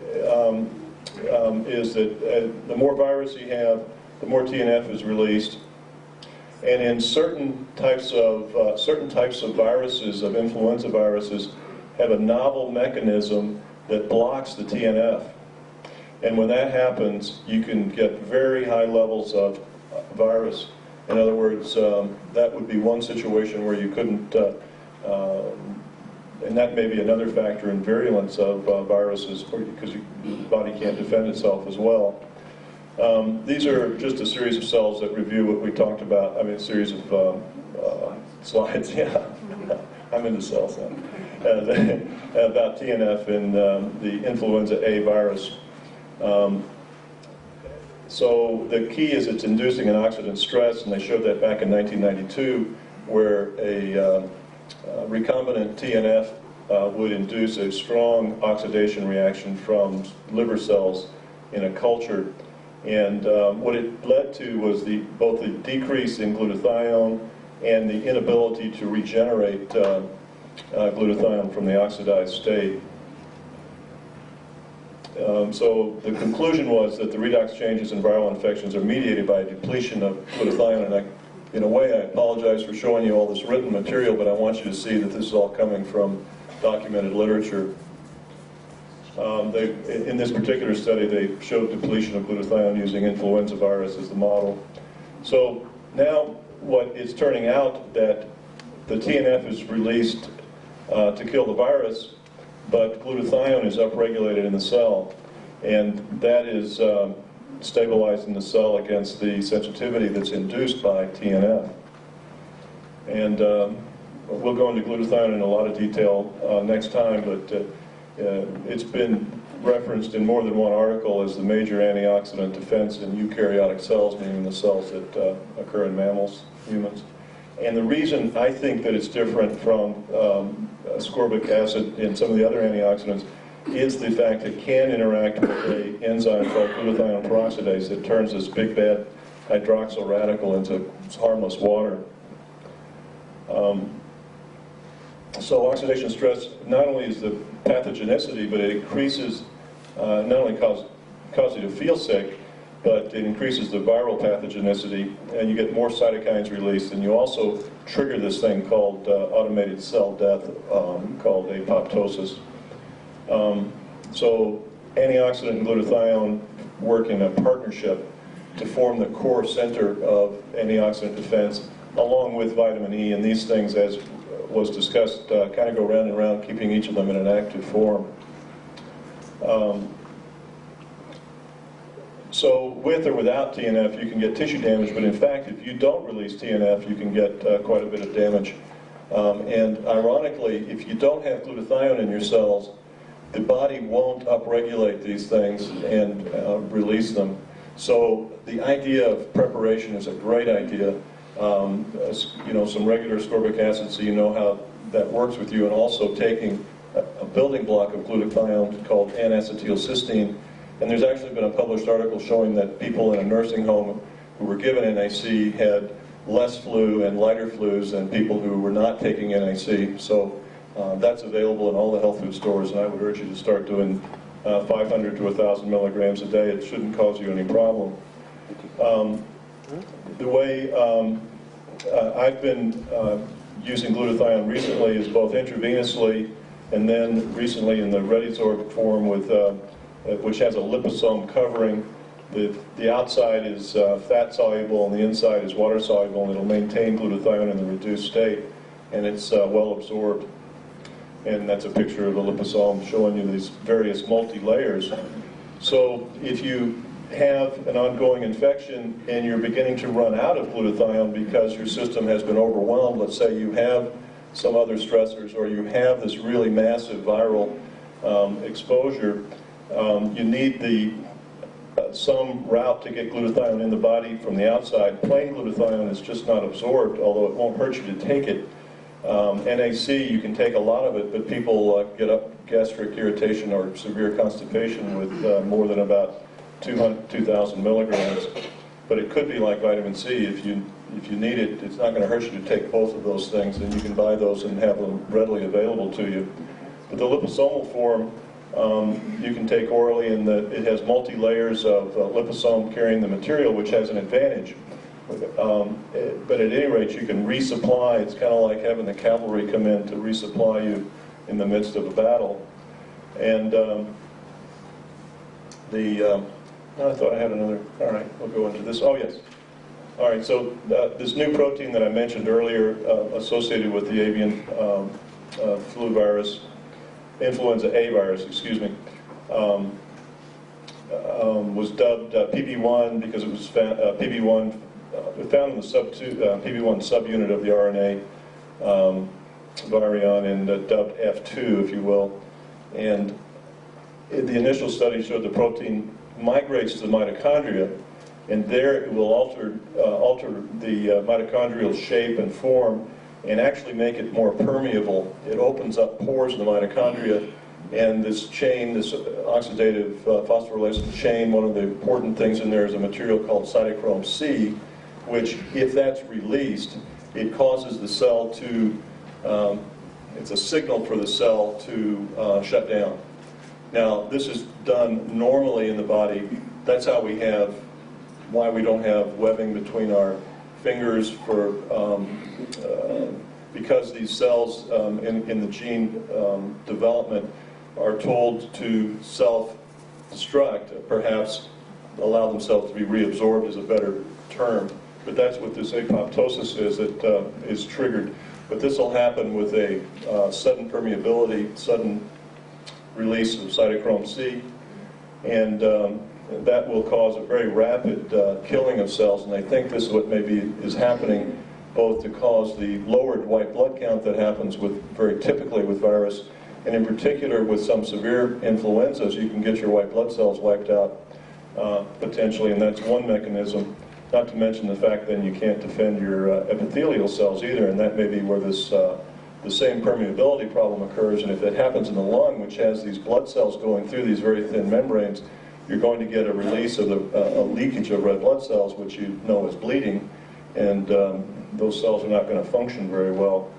is that the more virus you have, the more TNF is released. And in certain types of viruses, of influenza viruses, have a novel mechanism that blocks the TNF. And when that happens, you can get very high levels of virus. In other words, that would be one situation where you couldn't, and that may be another factor in virulence of viruses, because the body can't defend itself as well. These are just a series of cells that review what we talked about. I mean, a series of slides, yeah. I'm into cells now. About TNF and the influenza A virus. So the key is it's inducing an oxidant stress, and they showed that back in 1992, where a recombinant TNF would induce a strong oxidation reaction from liver cells in a culture. And what it led to was both the decrease in glutathione and the inability to regenerate glutathione from the oxidized state. So the conclusion was that the redox changes in viral infections are mediated by a depletion of glutathione. And in a way, I apologize for showing you all this written material, but I want you to see that this is all coming from documented literature. In this particular study, they showed depletion of glutathione using influenza virus as the model. So now what is turning out that the TNF is released to kill the virus, but glutathione is upregulated in the cell, and that is stabilizing the cell against the sensitivity that's induced by TNF. And we'll go into glutathione in a lot of detail next time, but it's been referenced in more than one article as the major antioxidant defense in eukaryotic cells, meaning the cells that occur in mammals, humans. And the reason I think that it's different from ascorbic acid and some of the other antioxidants is the fact it can interact with an enzyme called glutathione peroxidase that turns this big bad hydroxyl radical into harmless water. So oxidation stress not only is the pathogenicity, but it increases, not only cause you to feel sick, but it increases the viral pathogenicity, and you get more cytokines released, and you also trigger this thing called automated cell death, called apoptosis. So antioxidant and glutathione work in a partnership to form the core center of antioxidant defense, along with vitamin E, and these things, as was discussed, kind of go round and round, keeping each of them in an active form. So with or without TNF, you can get tissue damage, but in fact, if you don't release TNF, you can get quite a bit of damage. And ironically, if you don't have glutathione in your cells, the body won't upregulate these things and release them. So the idea of preparation is a great idea. You know, some regular ascorbic acid, so you know how that works with you, and also taking a building block of glutathione called N-acetylcysteine. And there's actually been a published article showing that people in a nursing home who were given NAC had less flu and lighter flus than people who were not taking NAC. So that's available in all the health food stores, and I would urge you to start doing 500 to 1,000 milligrams a day. It shouldn't cause you any problem. The way I've been using glutathione recently is both intravenously and then recently in the ready-absorbed form with, which has a liposome covering. The outside is fat-soluble and the inside is water-soluble, and it'll maintain glutathione in the reduced state, and it's well absorbed. And that's a picture of the liposome showing you these various multi-layers. So if you have an ongoing infection and you're beginning to run out of glutathione because your system has been overwhelmed, let's say you have some other stressors or you have this really massive viral exposure, you need some route to get glutathione in the body from the outside. Plain glutathione is just not absorbed, although it won't hurt you to take it. NAC, you can take a lot of it, but people get up gastric irritation or severe constipation with more than about 2,000 milligrams. But it could be like vitamin C. If you need it, it's not going to hurt you to take both of those things, and you can buy those and have them readily available to you. But the liposomal form, you can take orally, and it has multi-layers of liposome carrying the material, which has an advantage. But at any rate, you can resupply. It's kind of like having the cavalry come in to resupply you in the midst of a battle. And I thought I had another. All right, we'll go into this. Oh, yes. All right, so this new protein that I mentioned earlier associated with the avian flu virus, influenza A virus, excuse me, was dubbed PB1 because it was found in the PB1 subunit of the RNA virion, and dubbed F2, if you will. And the initial study showed the protein migrates to the mitochondria, and there it will alter the mitochondrial shape and form and actually make it more permeable. It opens up pores in the mitochondria, and this chain, this oxidative phosphorylation chain, one of the important things in there is a material called cytochrome C, which, if that's released, it causes the cell to, it's a signal for the cell to shut down. Now, this is done normally in the body. That's how why we don't have webbing between our fingers because these cells in the gene development are told to self-destruct, perhaps allow themselves to be reabsorbed is a better term. But that's what this apoptosis is that is triggered. But this will happen with a sudden permeability, sudden release of cytochrome C, and that will cause a very rapid killing of cells. And I think this is what maybe is happening, both to cause the lowered white blood count that happens very typically with virus, And in particular, with some severe influenzas, you can get your white blood cells wiped out potentially, and that's one mechanism. Not to mention the fact then you can't defend your epithelial cells either, and that may be where this the same permeability problem occurs. And if it happens in the lung, which has these blood cells going through these very thin membranes, you're going to get a release of a leakage of red blood cells, which you know is bleeding, and those cells are not going to function very well.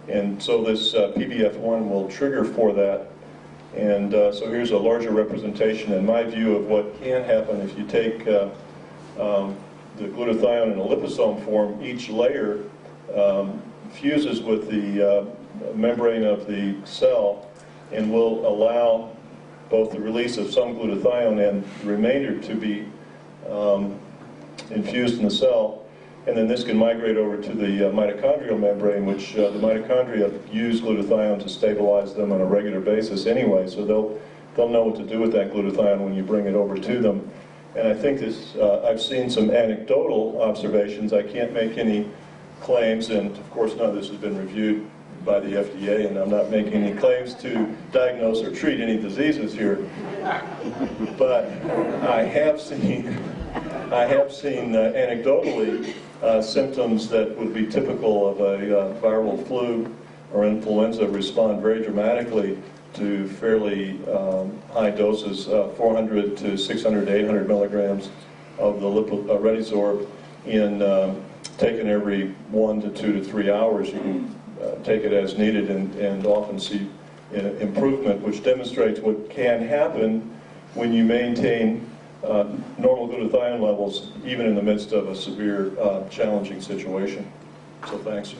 And so this PBF1 will trigger for that. And so here's a larger representation, in my view, of what can happen if you take the glutathione in a liposome form. Each layer fuses with the membrane of the cell and will allow both the release of some glutathione and the remainder to be infused in the cell. And then this can migrate over to the mitochondrial membrane, which the mitochondria use glutathione to stabilize them on a regular basis anyway, so they'll know what to do with that glutathione when you bring it over to them. And I think this, I've seen some anecdotal observations. I can't make any claims, and of course none of this has been reviewed by the FDA, and I'm not making any claims to diagnose or treat any diseases here. But I have seen anecdotally symptoms that would be typical of a viral flu or influenza respond very dramatically to fairly high doses, 400 to 600 to 800 milligrams of the Redisorb taken every 1 to 2 to 3 hours. You can take it as needed and often see improvement, which demonstrates what can happen when you maintain normal glutathione levels, even in the midst of a severe, challenging situation. So thanks.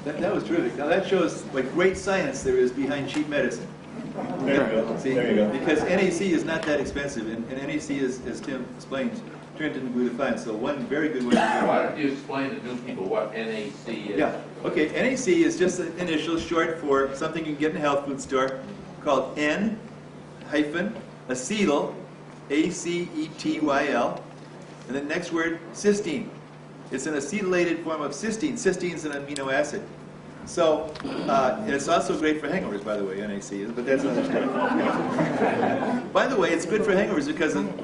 That was terrific. Now that shows what great science there is behind cheap medicine. There you go. See, there you go. Because NAC is not that expensive, and NAC is, as Tim explained, turned into glutathione. So one very good way to do it. Why don't you explain to new people what NAC is? Yeah. Okay. NAC is just an initial short for something you can get in a health food store called N-acetyl, A-C-E-T-Y-L, and the next word, cysteine. It's an acetylated form of cysteine. Cysteine is an amino acid. So, and it's also great for hangovers, by the way, NAC is, but that's another story. By the way, it's good for hangovers because it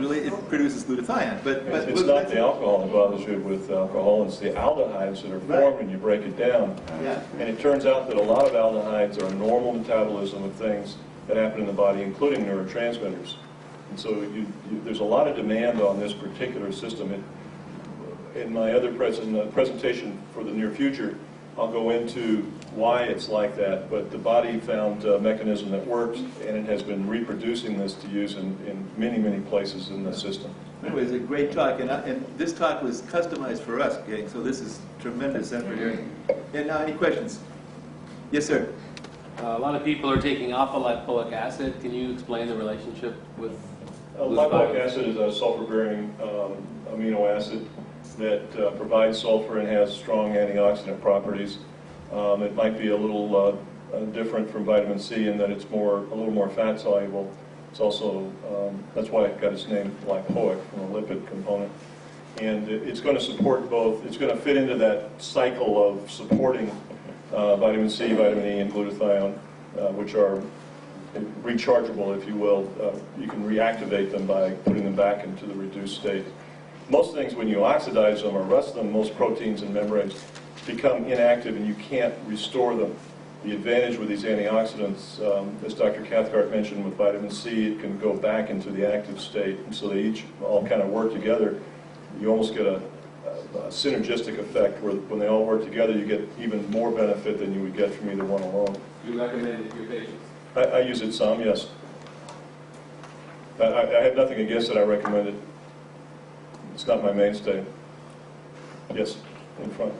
produces glutathione. But it's not the alcohol that bothers you with alcohol, it's the aldehydes that are formed when you break it down. Yeah. And it turns out that a lot of aldehydes are normal metabolism of things that happen in the body, including neurotransmitters. And so there's a lot of demand on this particular system. In my other presentation for the near future, I'll go into why it's like that, but the body found a mechanism that works, and it has been reproducing this to use in many, many places in the system. Anyway, it's a great talk, and this talk was customized for us, okay? So this is tremendous effort here. And now, any questions? Yes, sir. A lot of people are taking alpha-lipoic acid. Can you explain the relationship with Lipoic acid is a sulfur-bearing amino acid that provides sulfur and has strong antioxidant properties. It might be a little different from vitamin C in that it's a little more fat soluble. It's also, that's why it got its name lipoic, from a lipid component. And it's going to support both, it's going to fit into that cycle of supporting vitamin C, vitamin E, and glutathione, which are rechargeable, if you will. You can reactivate them by putting them back into the reduced state. Most things, when you oxidize them or rust them, most proteins and membranes become inactive and you can't restore them. The advantage with these antioxidants, as Dr. Cathcart mentioned with vitamin C, it can go back into the active state, and so they each all kind of work together. You almost get a synergistic effect where when they all work together you get even more benefit than you would get from either one alone. You recommend it to your patients? I use it some, yes. I have nothing against it, I recommend it. It's not my mainstay. Yes, in front.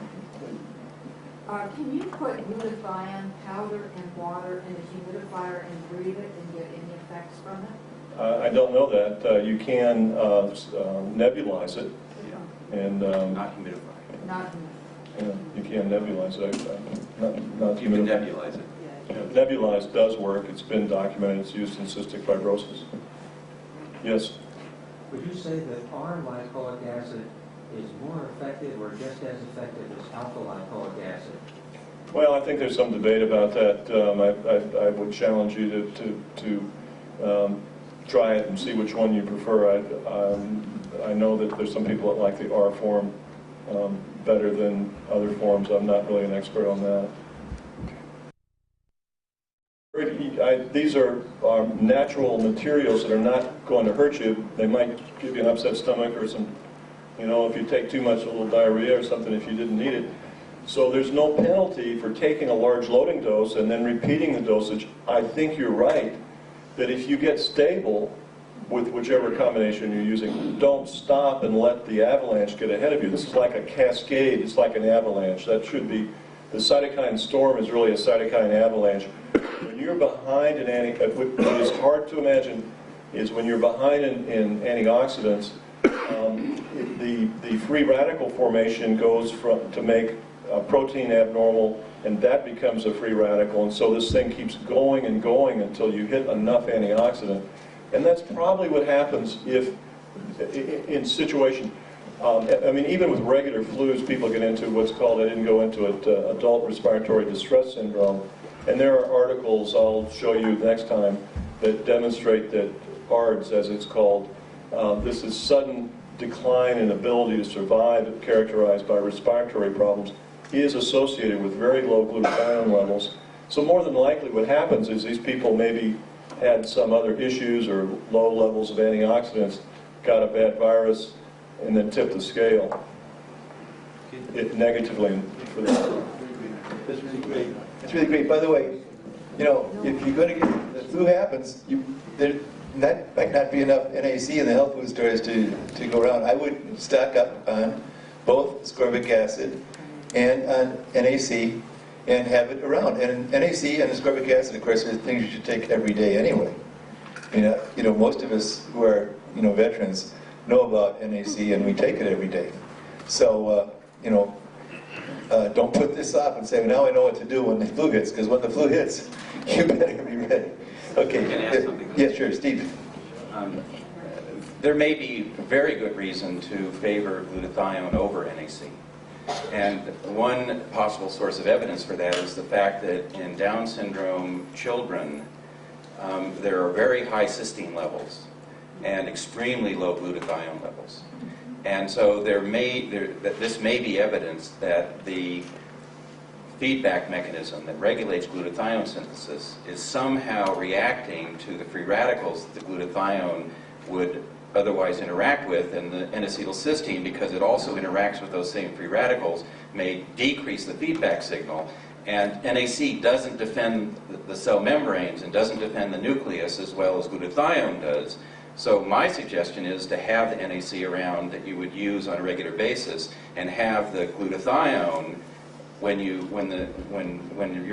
Can you put glutathione powder and water in a humidifier and breathe it and get any effects from it? I don't know that. You can nebulize it. And Not humidify. Not you can nebulize it. Not You can nebulize it. Yeah, nebulized does work. It's been documented. It's used in cystic fibrosis. Yes. Would you say that our lipoic acid is more effective or just as effective as alpha-lipoic acid? Well, I think there's some debate about that. I would challenge you to try it and see which one you prefer. I know that there's some people that like the R form better than other forms. I'm not really an expert on that. These are natural materials that are not going to hurt you. They might give you an upset stomach or some, you know, if you take too much, a little diarrhea or something if you didn't need it. So there's no penalty for taking a large loading dose and then repeating the dosage. I think you're right that if you get stable with whichever combination you're using, don't stop and let the avalanche get ahead of you. This is like a cascade. It's like an avalanche. That should be, the cytokine storm is really a cytokine avalanche. When you're behind an what is hard to imagine is when you're behind in antioxidants, the free radical formation goes to make a protein abnormal, and that becomes a free radical, and so this thing keeps going and going until you hit enough antioxidant. And that's probably what happens if, in situation, I mean, even with regular flus, people get into what's called, I didn't go into it, adult respiratory distress syndrome. And there are articles I'll show you next time that demonstrate that ARDS, as it's called, this is sudden decline in ability to survive, characterized by respiratory problems, is associated with very low glutathione levels. So more than likely what happens is these people maybe had some other issues or low levels of antioxidants, got a bad virus, and then tipped the scale negatively for them. That's really great. That's really great. By the way, you know, if you're going to get, the flu happens, there might not be enough NAC in the health food stores to go around. I would stock up on both ascorbic acid and on NAC and have it around. And NAC and ascorbic acid, of course, are things you should take every day anyway. You know, most of us who are, you know, veterans know about NAC and we take it every day. So, you know, don't put this off and say, well, now I know what to do when the flu hits, because when the flu hits, you better be ready. Okay. Can I add something? Yeah, sure, Steve. There may be very good reason to favor glutathione over NAC. And one possible source of evidence for that is the fact that in Down syndrome children, there are very high cysteine levels and extremely low glutathione levels. And so this may be evidence that the feedback mechanism that regulates glutathione synthesis is somehow reacting to the free radicals that the glutathione would otherwise interact with, and the N-acetylcysteine, because it also interacts with those same free radicals, may decrease the feedback signal. And NAC doesn't defend the cell membranes and doesn't defend the nucleus as well as glutathione does. So my suggestion is to have the NAC around that you would use on a regular basis, and have the glutathione when you're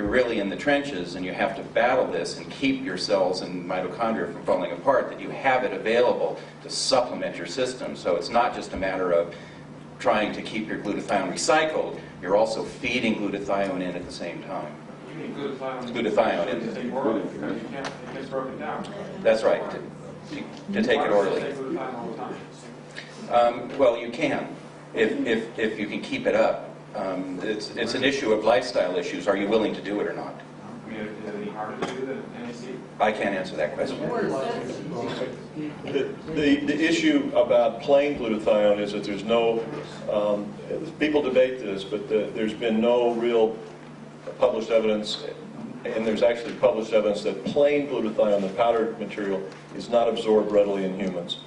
really in the trenches and you have to battle this and keep your cells and mitochondria from falling apart, that you have it available to supplement your system. So it's not just a matter of trying to keep your glutathione recycled, you're also feeding glutathione in at the same time. You mean glutathione? Glutathione in. Because you can't, it gets broken down. That's right, to take it orally. Well, you can, if you can keep it up. It's an issue of lifestyle issues. Are you willing to do it or not? I mean, is it any harder to do than NAC? I can't answer that question. The issue about plain glutathione is that there's no, people debate this, but there's been no real published evidence, and there's actually published evidence that plain glutathione, the powdered material, is not absorbed readily in humans.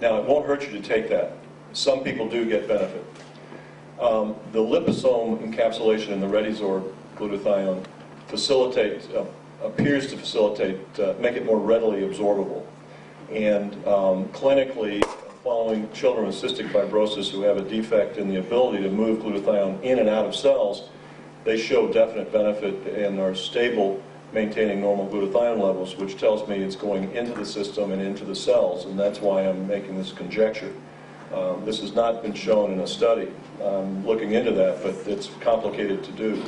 Now, it won't hurt you to take that. Some people do get benefit. The liposome encapsulation in the Redizorb glutathione appears to facilitate, make it more readily absorbable. And clinically, following children with cystic fibrosis who have a defect in the ability to move glutathione in and out of cells, they show definite benefit and are stable, maintaining normal glutathione levels, which tells me it's going into the system and into the cells, and that's why I'm making this conjecture. This has not been shown in a study. I'm looking into that, but it's complicated to do.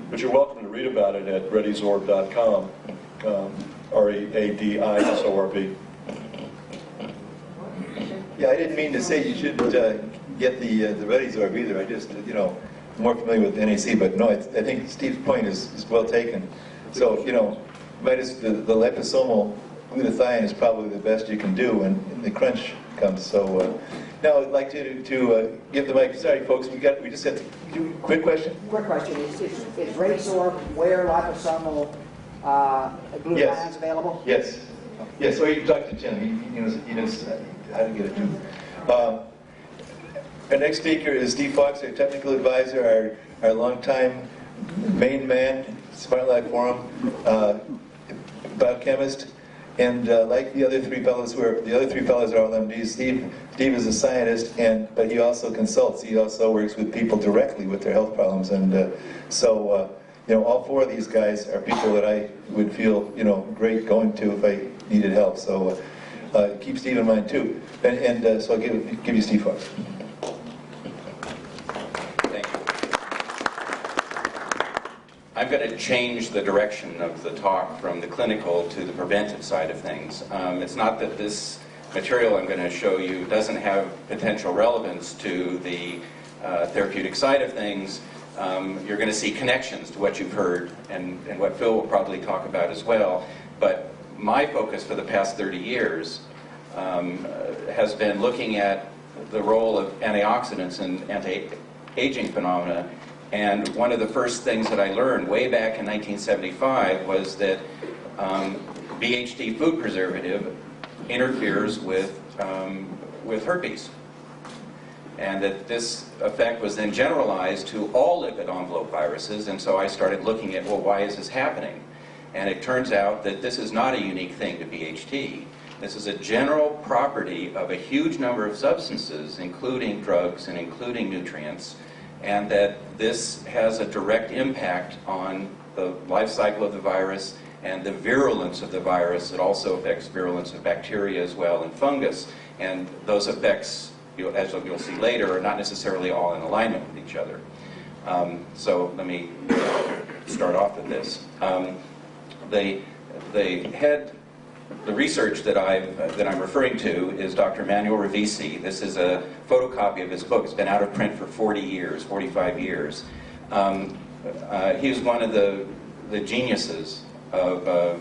But you're welcome to read about it at readizorb.com, READISORB. Yeah, I didn't mean to say you shouldn't get the Reddysorb either. I just, you know, more familiar with NAC, but no, I think Steve's point is well taken. So, you know, the liposomal glutathione is probably the best you can do when the crunch comes. So now I'd like to give the mic. Sorry, folks, we just had quick question. Quick question: Is Reddysorb where liposomal glutathione is available? Yes. Yes. Or you can talk to Jim. He knows how to get it to. Our next speaker is Steve Fowkes, our technical advisor, our longtime main man, Smart Life Forum, biochemist, and like the other three fellows are all MDs. Steve is a scientist, but he also consults. He also works with people directly with their health problems, and so you know, all four of these guys are people that I would feel, you know, great going to if I needed help. So keep Steve in mind too, and so I'll give you Steve Fowkes. I'm going to change the direction of the talk from the clinical to the preventive side of things. It's not that this material I'm going to show you doesn't have potential relevance to the therapeutic side of things. You're going to see connections to what you've heard and what Phil will probably talk about as well. But my focus for the past 30 years has been looking at the role of antioxidants and anti-aging phenomena. And one of the first things that I learned way back in 1975 was that BHT food preservative interferes with herpes. And that this effect was then generalized to all lipid envelope viruses, and so I started looking at, well, why is this happening? And it turns out that this is not a unique thing to BHT. This is a general property of a huge number of substances, including drugs and including nutrients, and that this has a direct impact on the life cycle of the virus and the virulence of the virus. It also affects virulence of bacteria as well and fungus, and those effects, as you'll see later, are not necessarily all in alignment with each other. So let me start off with this. The research that I'm referring to is Dr. Emmanuel Ravisi. This is a photocopy of his book. It's been out of print for 40 years, 45 years. He was one of the geniuses of the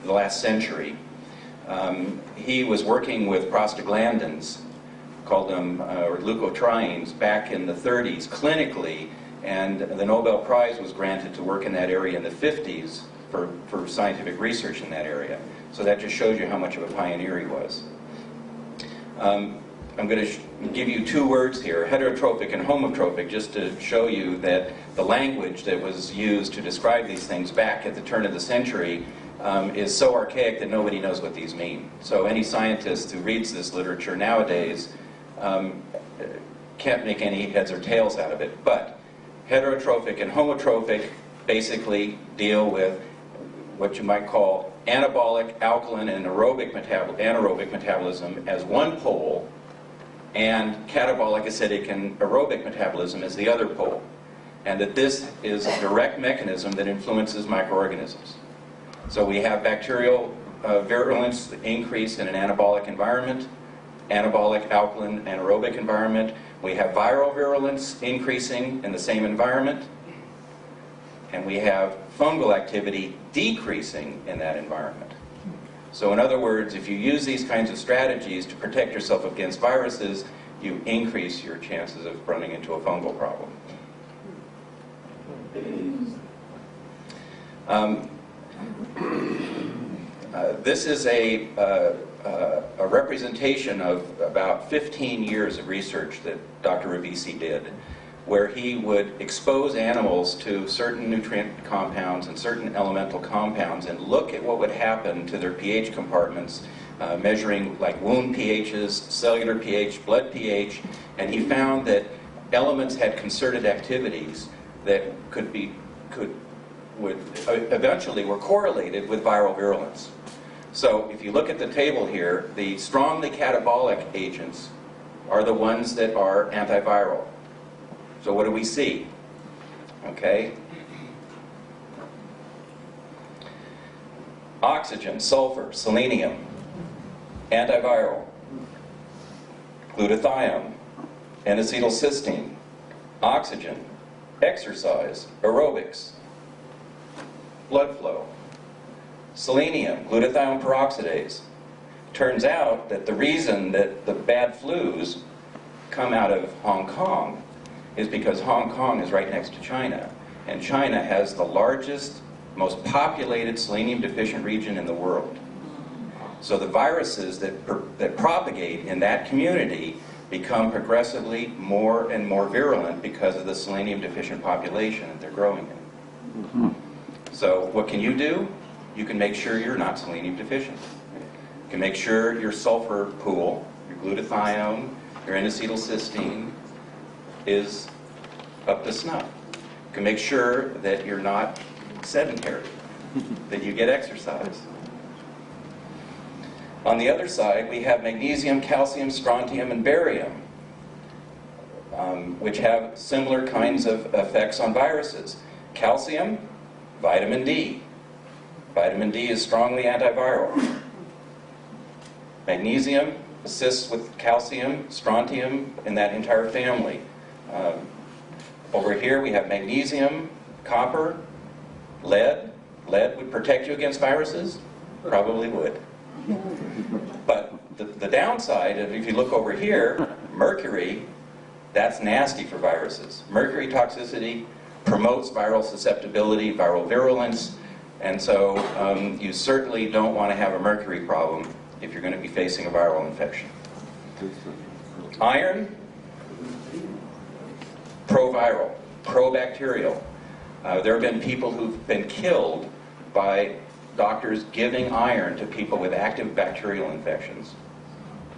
last century. He was working with prostaglandins, called them or leukotrienes, back in the 30s clinically, and the Nobel Prize was granted to work in that area in the 50s for scientific research in that area. So that just shows you how much of a pioneer he was. I'm going to give you two words here, heterotrophic and homotrophic, just to show you that the language that was used to describe these things back at the turn of the century is so archaic that nobody knows what these mean. So any scientist who reads this literature nowadays can't make any heads or tails out of it. But heterotrophic and homotrophic basically deal with what you might call anabolic, alkaline, and anaerobic metabolism as one pole, and catabolic, acidic, and aerobic metabolism as the other pole. And that this is a direct mechanism that influences microorganisms. So we have bacterial virulence increase in an anabolic environment, anabolic, alkaline, anaerobic environment. We have viral virulence increasing in the same environment, and we have fungal activity decreasing in that environment. So in other words, if you use these kinds of strategies to protect yourself against viruses, you increase your chances of running into a fungal problem. This is a representation of about 15 years of research that Dr. Ravisi did, where he would expose animals to certain nutrient compounds and certain elemental compounds and look at what would happen to their pH compartments, measuring like wound pHs, cellular pH, blood pH, and he found that elements had concerted activities that eventually were correlated with viral virulence. So if you look at the table here, the strongly catabolic agents are the ones that are antiviral. So what do we see? Okay. Oxygen, sulfur, selenium, antiviral. Glutathione, N-acetylcysteine, oxygen, exercise, aerobics, blood flow, selenium, glutathione peroxidase. Turns out that the reason that the bad flus come out of Hong Kong is because Hong Kong is right next to China, and China has the largest, most populated selenium deficient region in the world. So the viruses that propagate in that community become progressively more and more virulent because of the selenium deficient population that they're growing in. So what can you do? You can make sure you're not selenium deficient. You can make sure your sulfur pool, your glutathione, your N-acetylcysteine is up to snuff. You can make sure that you're not sedentary, that you get exercise. On the other side, we have magnesium, calcium, strontium, and barium, which have similar kinds of effects on viruses. Calcium, vitamin D. Vitamin D is strongly antiviral. Magnesium assists with calcium, strontium, and that entire family. Over here we have magnesium, copper, lead. Lead would protect you against viruses? Probably would. But the downside, if you look over here, mercury, that's nasty for viruses. Mercury toxicity promotes viral susceptibility, viral virulence, and so you certainly don't want to have a mercury problem if you're going to be facing a viral infection. Iron, proviral, probacterial. There have been people who've been killed by doctors giving iron to people with active bacterial infections.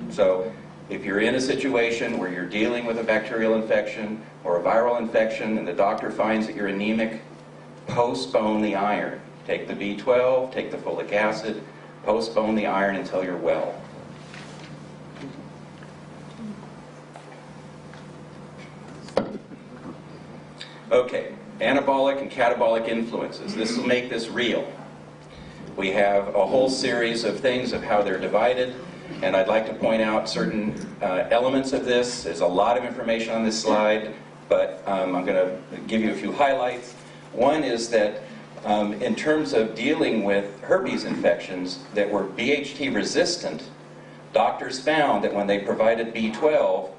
So if you're in a situation where you're dealing with a bacterial infection or a viral infection and the doctor finds that you're anemic, postpone the iron. Take the B12, take the folic acid, postpone the iron until you're well. Okay, anabolic and catabolic influences. This will make this real. We have a whole series of things of how they're divided, and I'd like to point out certain elements of this. There's a lot of information on this slide, but I'm going to give you a few highlights. One is that in terms of dealing with herpes infections that were BHT resistant, doctors found that when they provided B12,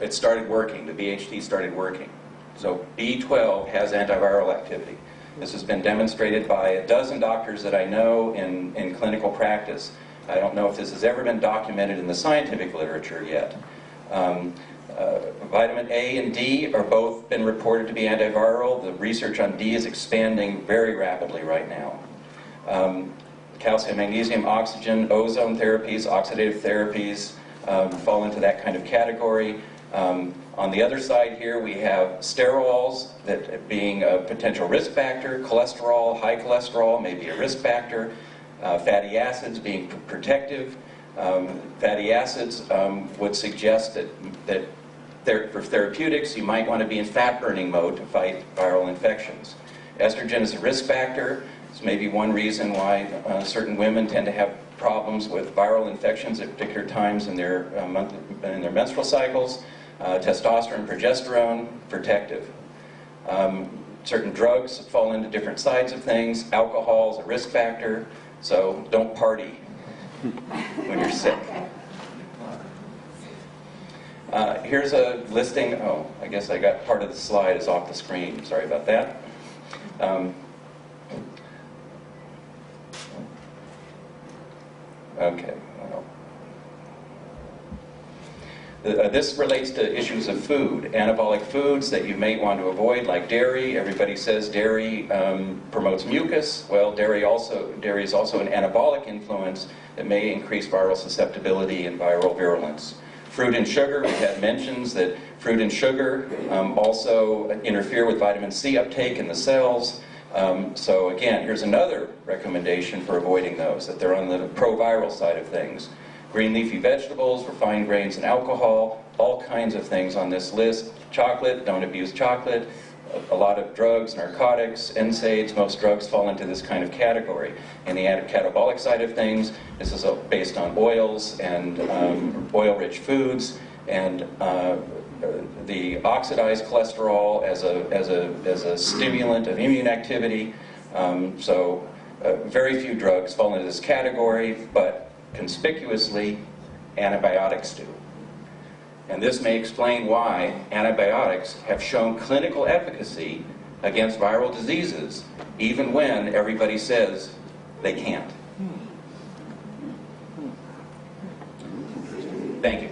it started working, the BHT started working. So B12 has antiviral activity. This has been demonstrated by a dozen doctors that I know in clinical practice. I don't know if this has ever been documented in the scientific literature yet. Vitamin A and D are both been reported to be antiviral. The research on D is expanding very rapidly right now. Calcium, magnesium, oxygen, ozone therapies, oxidative therapies fall into that kind of category. On the other side here we have sterols that being a potential risk factor, cholesterol, high cholesterol may be a risk factor, fatty acids being protective. Fatty acids would suggest that for therapeutics you might want to be in fat burning mode to fight viral infections. Estrogen is a risk factor. It's maybe one reason why certain women tend to have problems with viral infections at particular times in their menstrual cycles. Testosterone, progesterone, protective. Certain drugs fall into different sides of things. Alcohol is a risk factor, so don't party when you're sick. Here's a listing. Oh, I guess I got part of the slide is off the screen. Sorry about that. Okay. This relates to issues of food, anabolic foods that you may want to avoid, like dairy. Everybody says dairy promotes mucus. Well, dairy is also an anabolic influence that may increase viral susceptibility and viral virulence. Fruit and sugar, we've had mentions that fruit and sugar also interfere with vitamin C uptake in the cells. So again, here's another recommendation for avoiding those, that they're on the pro-viral side of things. Green leafy vegetables, refined grains and alcohol, all kinds of things on this list. Chocolate, don't abuse chocolate. A lot of drugs, narcotics, NSAIDs, most drugs fall into this kind of category. And the catabolic side of things, this is based on oils and oil-rich foods and the oxidized cholesterol as a stimulant of immune activity. Very few drugs fall into this category, but conspicuously antibiotics do. And this may explain why antibiotics have shown clinical efficacy against viral diseases, even when everybody says they can't. Thank you.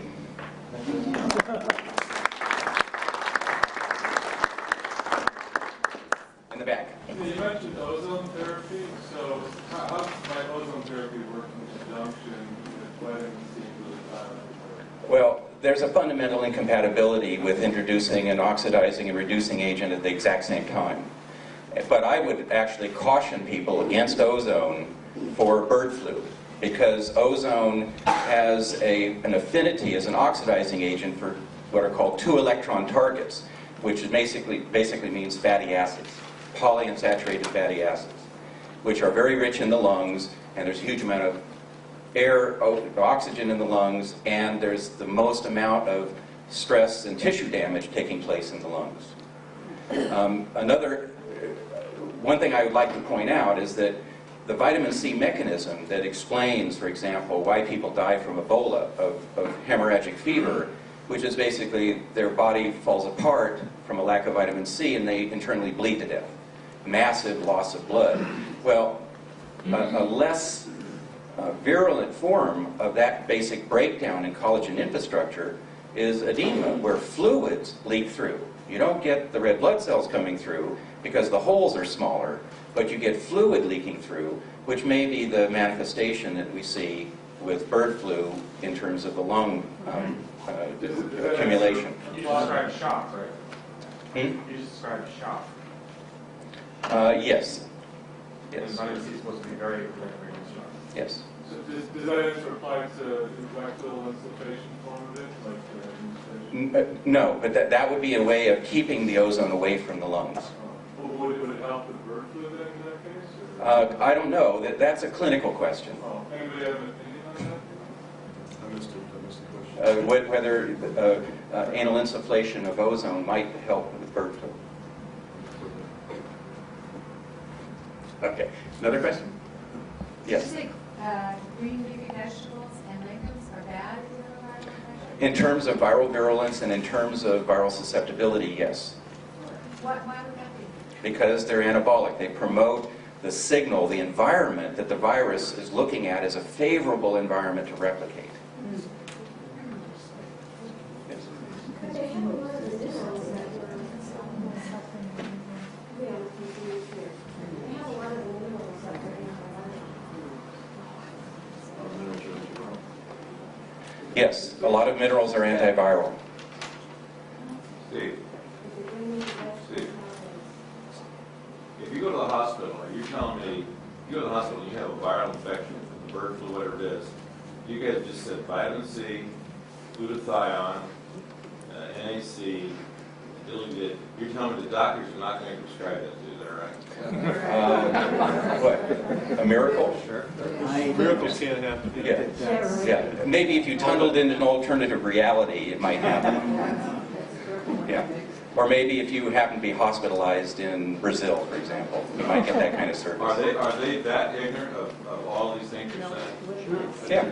In the back. You mentioned ozone therapy, so how might ozone therapy work in conjunction with vitamin C glutathione? Well, there's a fundamental incompatibility with introducing an oxidizing and reducing agent at the exact same time. But I would actually caution people against ozone for bird flu, because ozone has an affinity as an oxidizing agent for what are called 2-electron targets, which basically means fatty acids, polyunsaturated fatty acids, which are very rich in the lungs, and there's a huge amount of air, oxygen in the lungs, and there's the most amount of stress and tissue damage taking place in the lungs. One thing I would like to point out is that the vitamin C mechanism that explains, for example, why people die from Ebola, of hemorrhagic fever, which is basically their body falls apart from a lack of vitamin C and they internally bleed to death. Massive loss of blood. Well, a less virulent form of that basic breakdown in collagen infrastructure is edema, where fluids leak through. You don't get the red blood cells coming through because the holes are smaller, but you get fluid leaking through, which may be the manifestation that we see with bird flu in terms of the lung accumulation. You described shock, right? Hmm? You described shock. Yes. And vitamin C is supposed to be very shock. Yes. So does that answer apply to the bacterial insulation form of it? No, but that would be a way of keeping the ozone away from the lungs. Would it help with bird flu then in that case? I don't know. That's a clinical question. Anybody have an opinion on that? I missed the question. Whether anal insufflation of ozone might help with bird flu. Okay. Another question? Yes. You say green leafy vegetables and legumes are bad for viral infection? In terms of viral virulence and in terms of viral susceptibility, yes. Why would that be? Because they're anabolic. They promote the signal, the environment that the virus is looking at as a favorable environment to replicate. Yes. Yes, a lot of minerals are antiviral. Steve, if you go to the hospital, and you're telling me, you go to the hospital and you have a viral infection, the bird flu, whatever it is, you guys just said vitamin C, glutathione, NAC, diluted. You're telling me the doctors are not going to prescribe that to you, is that right? What? A miracle? Sure. Miracles can't happen. Yeah. Yeah. Maybe if you tunneled into an alternative reality, it might happen. Yeah. Or maybe if you happen to be hospitalized in Brazil, for example, you might get that kind of service. Are they that ignorant of all these things you're saying? Yeah.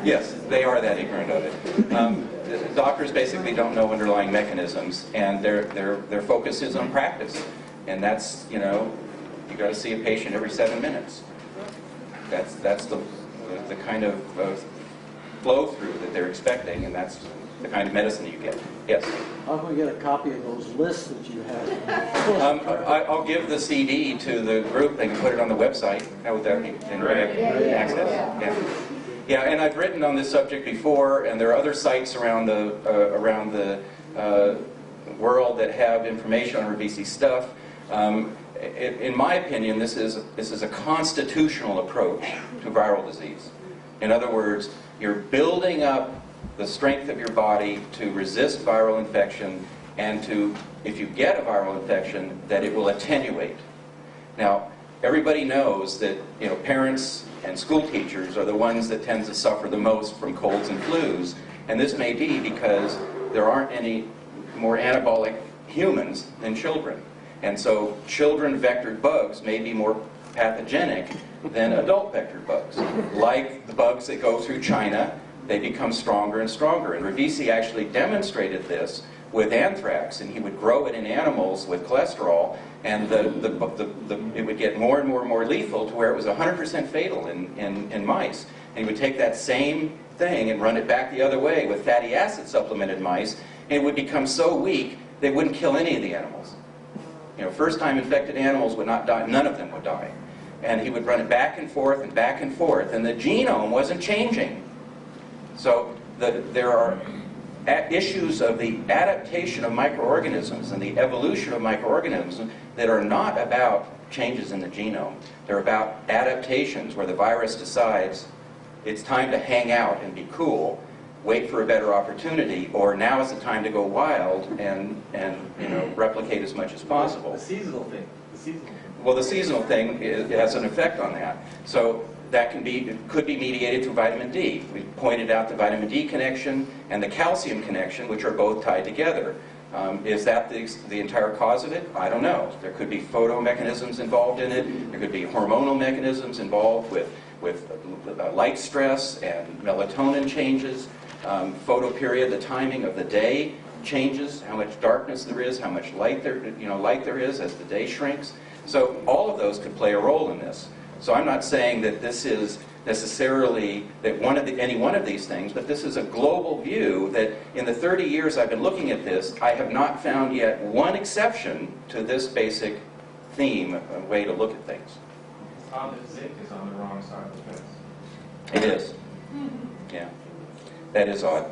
Yes, they are that ignorant of it. Doctors basically don't know underlying mechanisms, and their focus is on practice. And that's, you got to see a patient every 7 minutes. That's the kind of flow through that they're expecting, and that's the kind of medicine you get. Yes? How can we get a copy of those lists that you have? I'll give the CD to the group. They can put it on the website. How would that be? And access. Yeah, and I've written on this subject before, and there are other sites around the world that have information on RVC stuff. In my opinion, this is a constitutional approach to viral disease. In other words, you're building up the strength of your body to resist viral infection, and to, if you get a viral infection, that it will attenuate. Now, everybody knows that parents and school teachers are the ones that tend to suffer the most from colds and flus, And this may be because there aren't any more anabolic humans than children. And so children vectored bugs may be more pathogenic than adult vectored bugs. Like the bugs that go through China, they become stronger and stronger. And Revisi actually demonstrated this with anthrax, and he would grow it in animals with cholesterol, and it would get more and more and more lethal to where it was 100% fatal in mice. And he would take that same thing and run it back the other way with fatty acid supplemented mice, and it would become so weak they wouldn't kill any of the animals. You know, first time infected animals would not die, none of them would die. And he would run it back and forth and back and forth, and the genome wasn't changing. So there are issues of the adaptation of microorganisms and the evolution of microorganisms that are not about changes in the genome. They're about adaptations where the virus decides it's time to hang out and be cool, wait for a better opportunity, or now is the time to go wild and you know, replicate as much as possible. The seasonal thing. Well, the seasonal thing has an effect on that. So that could be mediated through vitamin D. We pointed out the vitamin D connection and the calcium connection, which are both tied together. Is that the entire cause of it? I don't know. There could be photomechanisms involved in it. There could be hormonal mechanisms involved with light stress and melatonin changes. Photoperiod, the timing of the day changes, how much darkness there is, how much light there is as the day shrinks. So all of those could play a role in this. So I'm not saying that this is necessarily that any one of these things, but this is a global view that in the 30 years I've been looking at this, I have not found yet one exception to this basic theme, a way to look at things. It's odd that zinc is on the wrong side of the fence. It is. Yeah. That is odd.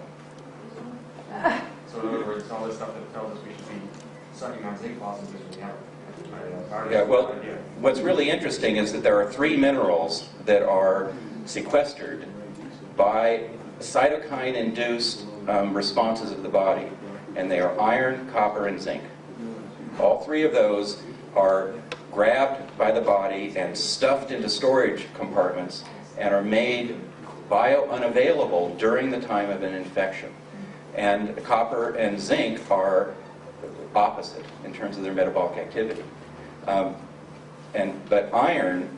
So in other words, all this stuff that tells us we should be sucking on zinc fossils because we have Yeah, well, what's really interesting is that there are 3 minerals that are sequestered by cytokine-induced responses of the body, and they are iron, copper, and zinc. All 3 of those are grabbed by the body and stuffed into storage compartments and are made bio-unavailable during the time of an infection. And copper and zinc are opposite in terms of their metabolic activity. But iron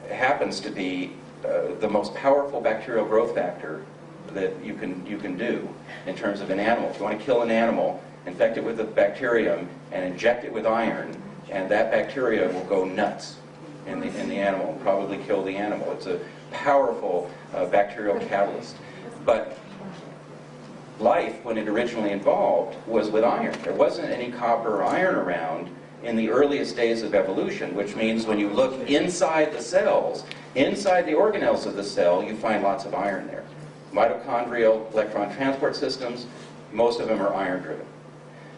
happens to be the most powerful bacterial growth factor that you can do in terms of an animal. If you want to kill an animal, infect it with a bacterium and inject it with iron, and that bacteria will go nuts in the animal and probably kill the animal. It's a powerful bacterial catalyst. But life, when it originally evolved, was with iron. There wasn't any copper or iron around in the earliest days of evolution, which means when you look inside the cells, inside the organelles of the cell, you find lots of iron there. Mitochondrial electron transport systems, most of them are iron driven.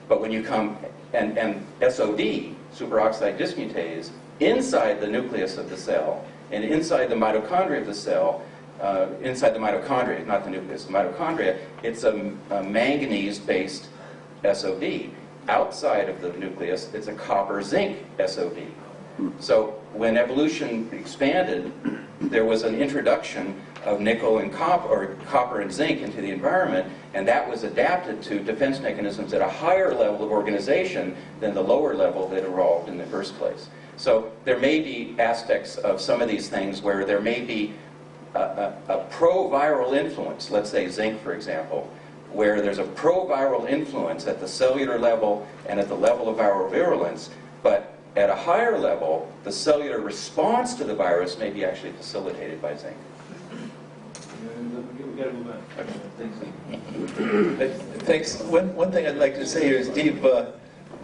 But when you come, and SOD, superoxide dismutase, inside the nucleus of the cell, and inside the mitochondria of the cell, inside the mitochondria, not the nucleus, the mitochondria, it's a manganese-based SOD. Outside of the nucleus, it's a copper-zinc SOD. So when evolution expanded, there was an introduction of nickel and copper and zinc into the environment, and that was adapted to defense mechanisms at a higher level of organization than the lower level that evolved in the first place. So there may be aspects of some of these things where there may be a pro-viral influence, let's say zinc, for example, where there's a pro-viral influence at the cellular level and at the level of viral virulence, but at a higher level, the cellular response to the virus may be actually facilitated by zinc. We've got to move on. Thanks. One thing I'd like to say here is Steve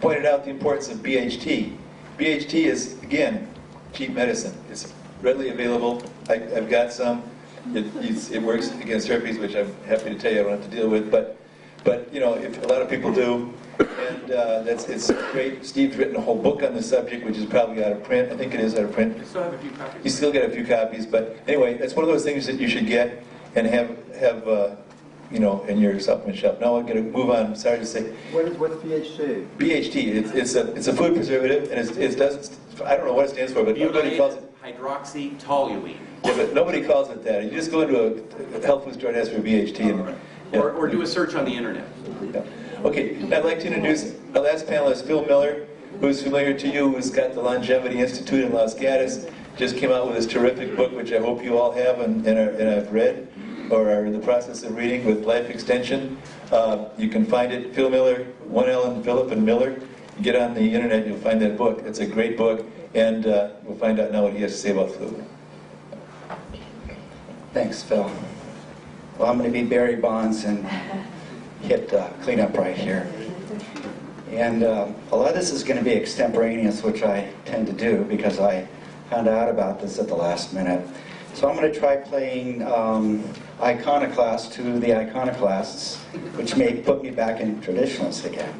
pointed out the importance of BHT. BHT is, again, cheap medicine. It's readily available. I've got some. It works against herpes, which I'm happy to tell you I don't have to deal with. But you know, if a lot of people do, and it's great. Steve's written a whole book on the subject, which is probably out of print. I think it is out of print. We still have a few copies. You still get a few copies, but anyway, that's one of those things that you should get and have you know, in your supplement shelf. Now I'm going to move on. Sorry to say. What's BHT? BHT. It's a food preservative, and it doesn't. I don't know what it stands for, but nobody calls it Hydroxytoluene. Yeah, but nobody calls it that. You just go into a health food store and ask for BHT, or do a search on the internet. Yeah. Okay, I'd like to introduce our last panelist, Phil Miller, who's familiar to you, who's got the Longevity Institute in Los Gatos, just came out with this terrific book, which I hope you all have and have read, or are in the process of reading, with Life Extension. You can find it, Phil Miller, 1L and Philip and Miller. You get on the internet, you'll find that book. It's a great book, and we'll find out now what he has to say about flu. Thanks, Phil. Well, I'm going to be Barry Bonds and hit cleanup right here. And a lot of this is going to be extemporaneous, which I tend to do because I found out about this at the last minute. So I'm going to try playing iconoclast to the iconoclasts, which may put me back in traditionalist again.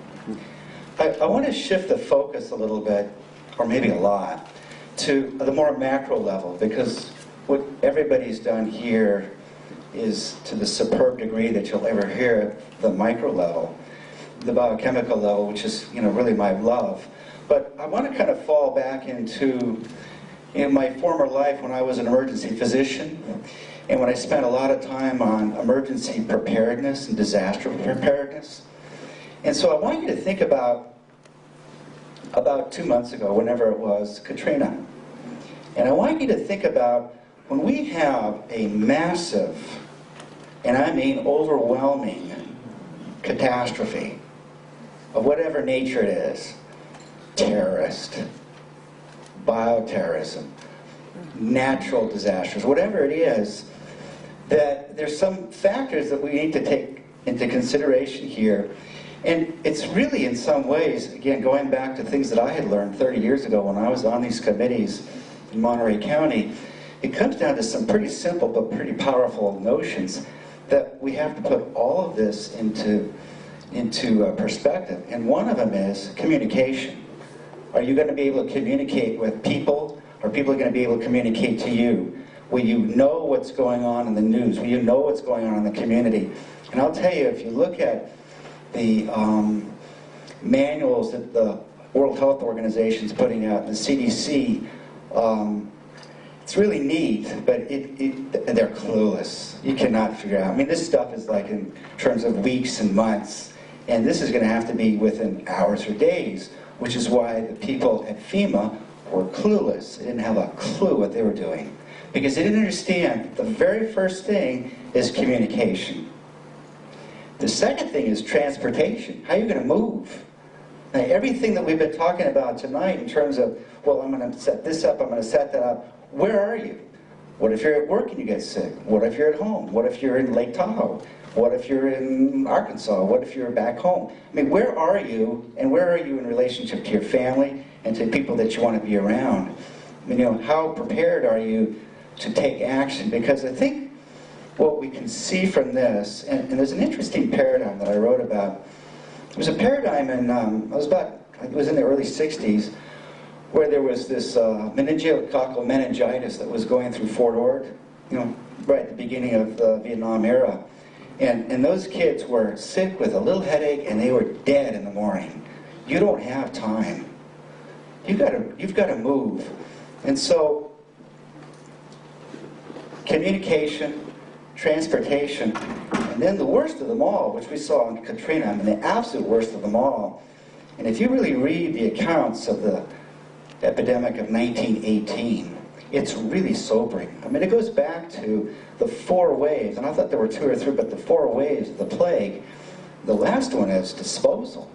I want to shift the focus a little bit, or maybe a lot, to the more macro level, because what everybody's done here is to the superb degree that you'll ever hear at the micro level, the biochemical level, which is, you know, really my love. But I want to kind of fall back into in my former life when I was an emergency physician, and when I spent a lot of time on emergency preparedness and disaster preparedness. And so I want you to think about 2 months ago, whenever it was, Katrina. And I want you to think about when we have a massive, and I mean overwhelming, catastrophe of whatever nature it is, terrorist, bioterrorism, natural disasters, whatever it is, that there's some factors that we need to take into consideration here. And it's really, in some ways, again, going back to things that I had learned 30 years ago when I was on these committees in Monterey County, it comes down to some pretty simple but pretty powerful notions that we have to put all of this into perspective. And one of them is communication. Are you going to be able to communicate with people? Are people going to be able to communicate to you? Will you know what's going on in the news? Will you know what's going on in the community? And I'll tell you, if you look at the manuals that the World Health Organization is putting out, the CDC, it's really neat, but they're clueless. You cannot figure out. I mean, this stuff is like in terms of weeks and months, and this is going to have to be within hours or days, which is why the people at FEMA were clueless. They didn't have a clue what they were doing, because they didn't understand the very first thing is communication. The second thing is transportation. How are you going to move? Now, everything that we've been talking about tonight in terms of, well, I'm going to set this up, I'm going to set that up. Where are you? What if you're at work and you get sick? What if you're at home? What if you're in Lake Tahoe? What if you're in Arkansas? What if you're back home? I mean, where are you, and where are you in relationship to your family and to people that you want to be around? I mean, you know, how prepared are you to take action? Because I think what we can see from this, and there's an interesting paradigm that I wrote about. It was a paradigm in, it was in the early 60s, where there was this meningococcal meningitis that was going through Fort Ord, you know, right at the beginning of the Vietnam era. And those kids were sick with a little headache, and they were dead in the morning. You don't have time. You've got to move. And so, communication, transportation, and then the worst of them all, which we saw in Katrina, I mean the absolute worst of them all. And if you really read the accounts of the epidemic of 1918, it's really sobering. I mean, it goes back to the 4 waves, and I thought there were 2 or 3, but the 4 waves of the plague. The last one is disposal.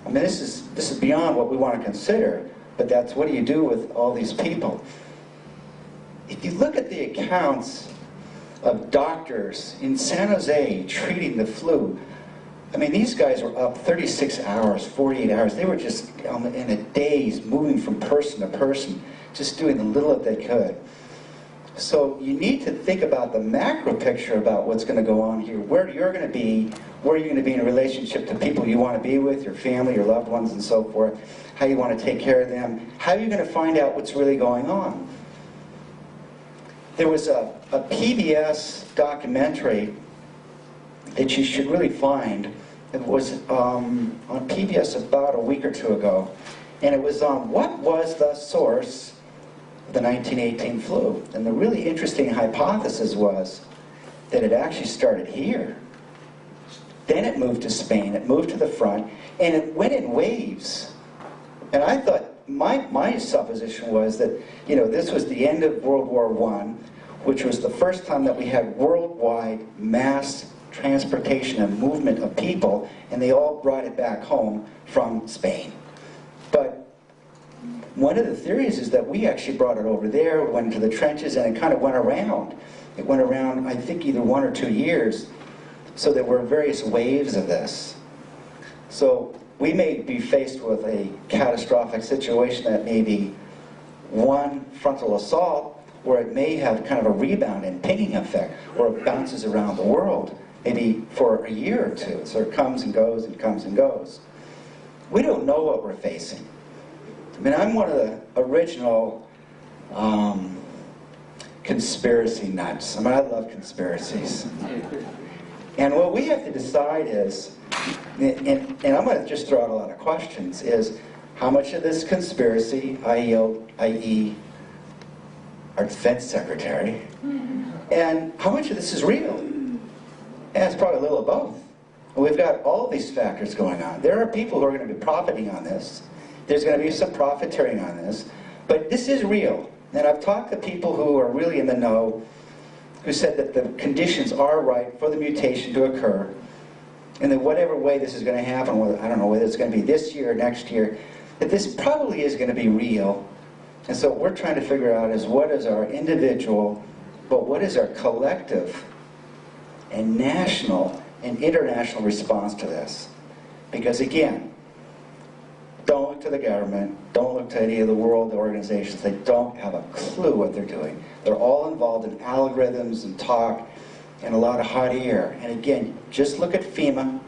I mean, this is beyond what we want to consider, but that's what do you do with all these people? If you look at the accounts of doctors in San Jose treating the flu, I mean, these guys were up 36 hours, 48 hours. They were just in a daze, moving from person to person, just doing the little that they could. So you need to think about the macro picture about what's going to go on here, where you're going to be, where you're going to be in a relationship to people you want to be with, your family, your loved ones, and so forth, how you want to take care of them, how you're going to find out what's really going on. There was a PBS documentary that you should really find. It was on PBS about a week or 2 ago, and it was on what was the source of the 1918 flu. And the really interesting hypothesis was that it actually started here. Then it moved to Spain, it moved to the front, and it went in waves. And I thought, my supposition was that, you know, this was the end of World War I, which was the first time that we had worldwide mass transportation and movement of people, and they all brought it back home from Spain. But one of the theories is that we actually brought it over there, went into the trenches, and it kind of went around. It went around, I think, either 1 or 2 years. So there were various waves of this. So we may be faced with a catastrophic situation that may be one frontal assault, or it may have kind of a rebound and pinging effect, or it bounces around the world, maybe for a year or two. So it comes and goes and comes and goes. We don't know what we're facing. I mean, I'm one of the original conspiracy nuts. I mean, I love conspiracies. And what we have to decide is, and I'm going to just throw out a lot of questions, is how much of this conspiracy, i.e. our defense secretary, and how much of this is real? And it's probably a little of both. And we've got all these factors going on. There are people who are going to be profiting on this. There's going to be some profiteering on this. But this is real. And I've talked to people who are really in the know, who said that the conditions are right for the mutation to occur, and that whatever way this is going to happen, whether, I don't know whether it's going to be this year or next year, that this probably is going to be real. And so what we're trying to figure out is what is our individual, but what is our collective and national and international response to this? Because again, don't look to the government, don't look to any of the world organizations. They don't have a clue what they're doing. They're all involved in algorithms and talk and a lot of hot air. And again, just look at FEMA.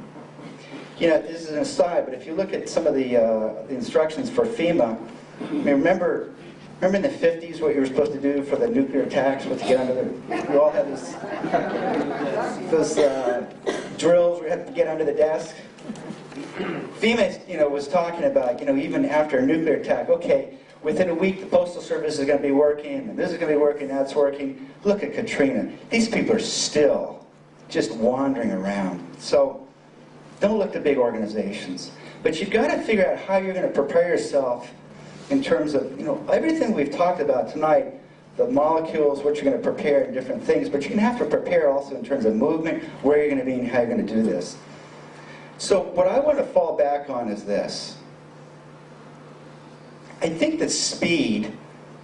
You know, this is an aside, but if you look at some of the instructions for FEMA, I mean, remember in the 50s what you were supposed to do for the nuclear attacks, was to get under the, you all had those drills where you had to get under the desk. FEMA, you know, was talking about, you know, even after a nuclear attack, okay, within a week the Postal Service is going to be working, and this is going to be working, that's working. Look at Katrina. These people are still just wandering around. So don't look to big organizations. But you've got to figure out how you're going to prepare yourself in terms of, you know, everything we've talked about tonight, the molecules, what you're going to prepare and different things, but you're going to have to prepare also in terms of movement, where you're going to be and how you're going to do this. So what I want to fall back on is this. I think that speed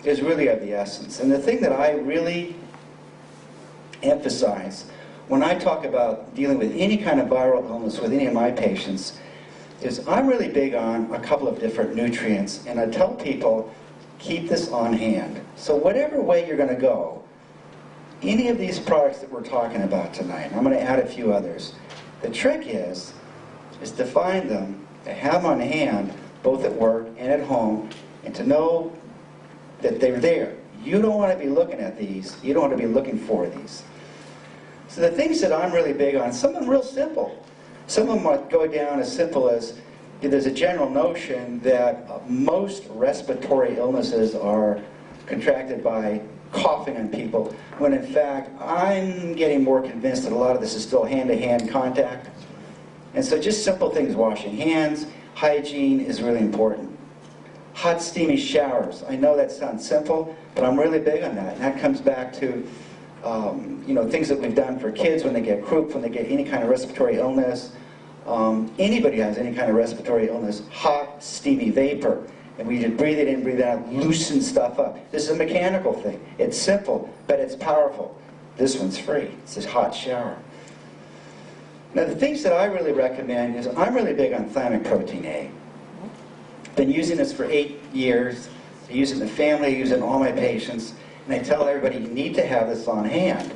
is really of the essence. And the thing that I really emphasize when I talk about dealing with any kind of viral illness with any of my patients is I'm really big on a couple of different nutrients. And I tell people, keep this on hand. So whatever way you're going to go, any of these products that we're talking about tonight, I'm going to add a few others. The trick is to find them, to have them on hand, both at work and at home, and to know that they're there. You don't want to be looking at these. You don't want to be looking for these. So the things that I'm really big on, some of them real simple. Some of them might go down as simple as, there's a general notion that most respiratory illnesses are contracted by coughing on people, when in fact, I'm getting more convinced that a lot of this is still hand-to-hand contact. And so just simple things, washing hands, hygiene is really important. Hot, steamy showers. I know that sounds simple, but I'm really big on that. And that comes back to, you know, things that we've done for kids when they get croup, when they get any kind of respiratory illness. Anybody has any kind of respiratory illness, hot, steamy vapor. And we just breathe it in, breathe it out, loosen stuff up. This is a mechanical thing. It's simple, but it's powerful. This one's free. It's this hot shower. Now the things that I really recommend is, I'm really big on thymic protein A. Been using this for 8 years. I use it in the family, I use it in all my patients, and I tell everybody you need to have this on hand.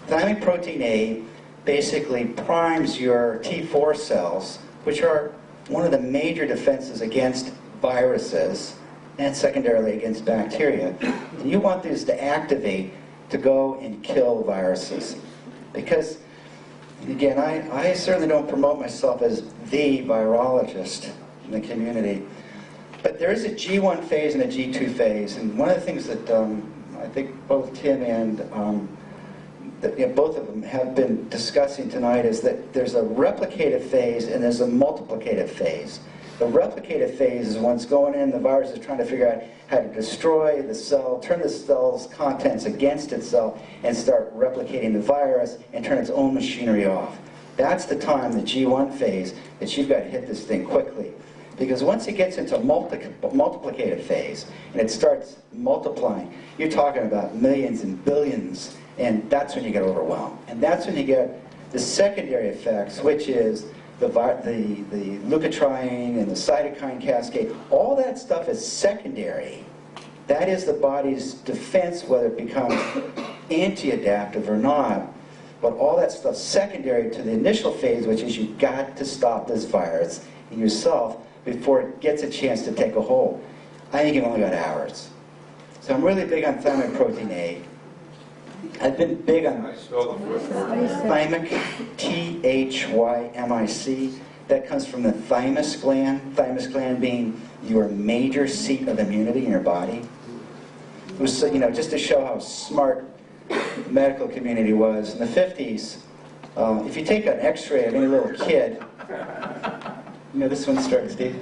Thymic protein A basically primes your T4 cells, which are one of the major defenses against viruses and secondarily against bacteria. And you want these to activate to go and kill viruses. Because, again, I certainly don't promote myself as the virologist in the community, but there is a G1 phase and a G2 phase, and one of the things that I think both Tim and that both of them have been discussing tonight is that there's a replicative phase and there's a multiplicative phase. The replicative phase is when it's going in, the virus is trying to figure out how to destroy the cell, turn the cell's contents against itself, and start replicating the virus and turn its own machinery off. That's the time, the G1 phase, that you've got to hit this thing quickly. Because once it gets into multiplicative phase, and it starts multiplying, you're talking about millions and billions, and that's when you get overwhelmed. And that's when you get the secondary effects, which is the leukotriene and the cytokine cascade. All that stuff is secondary. That is the body's defense, whether it becomes anti-adaptive or not. But all that stuff's secondary to the initial phase, which is you've got to stop this virus in yourself before it gets a chance to take a hold. I think you've only got hours. So I'm really big on thymic protein A. I've been big on thymic, T-H-Y-M-I-C. That comes from the thymus gland being your major seat of immunity in your body. It was, just to show how smart the medical community was. In the 50s, if you take an x-ray of any little kid, this one starts, Steve.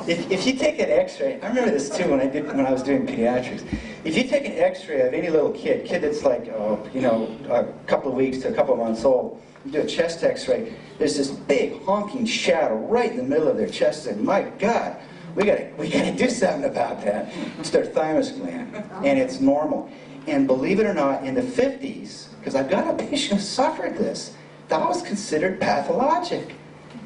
If you take an x-ray, I remember this too when I was doing pediatrics. If you take an x-ray of any little kid that's like, a couple of weeks to a couple of months old, you do a chest x-ray, there's this big honking shadow right in the middle of their chest, and my God, we gotta do something about that. It's their thymus gland, and it's normal. And believe it or not, in the 50s, because I've got a patient who suffered this, that was considered pathologic.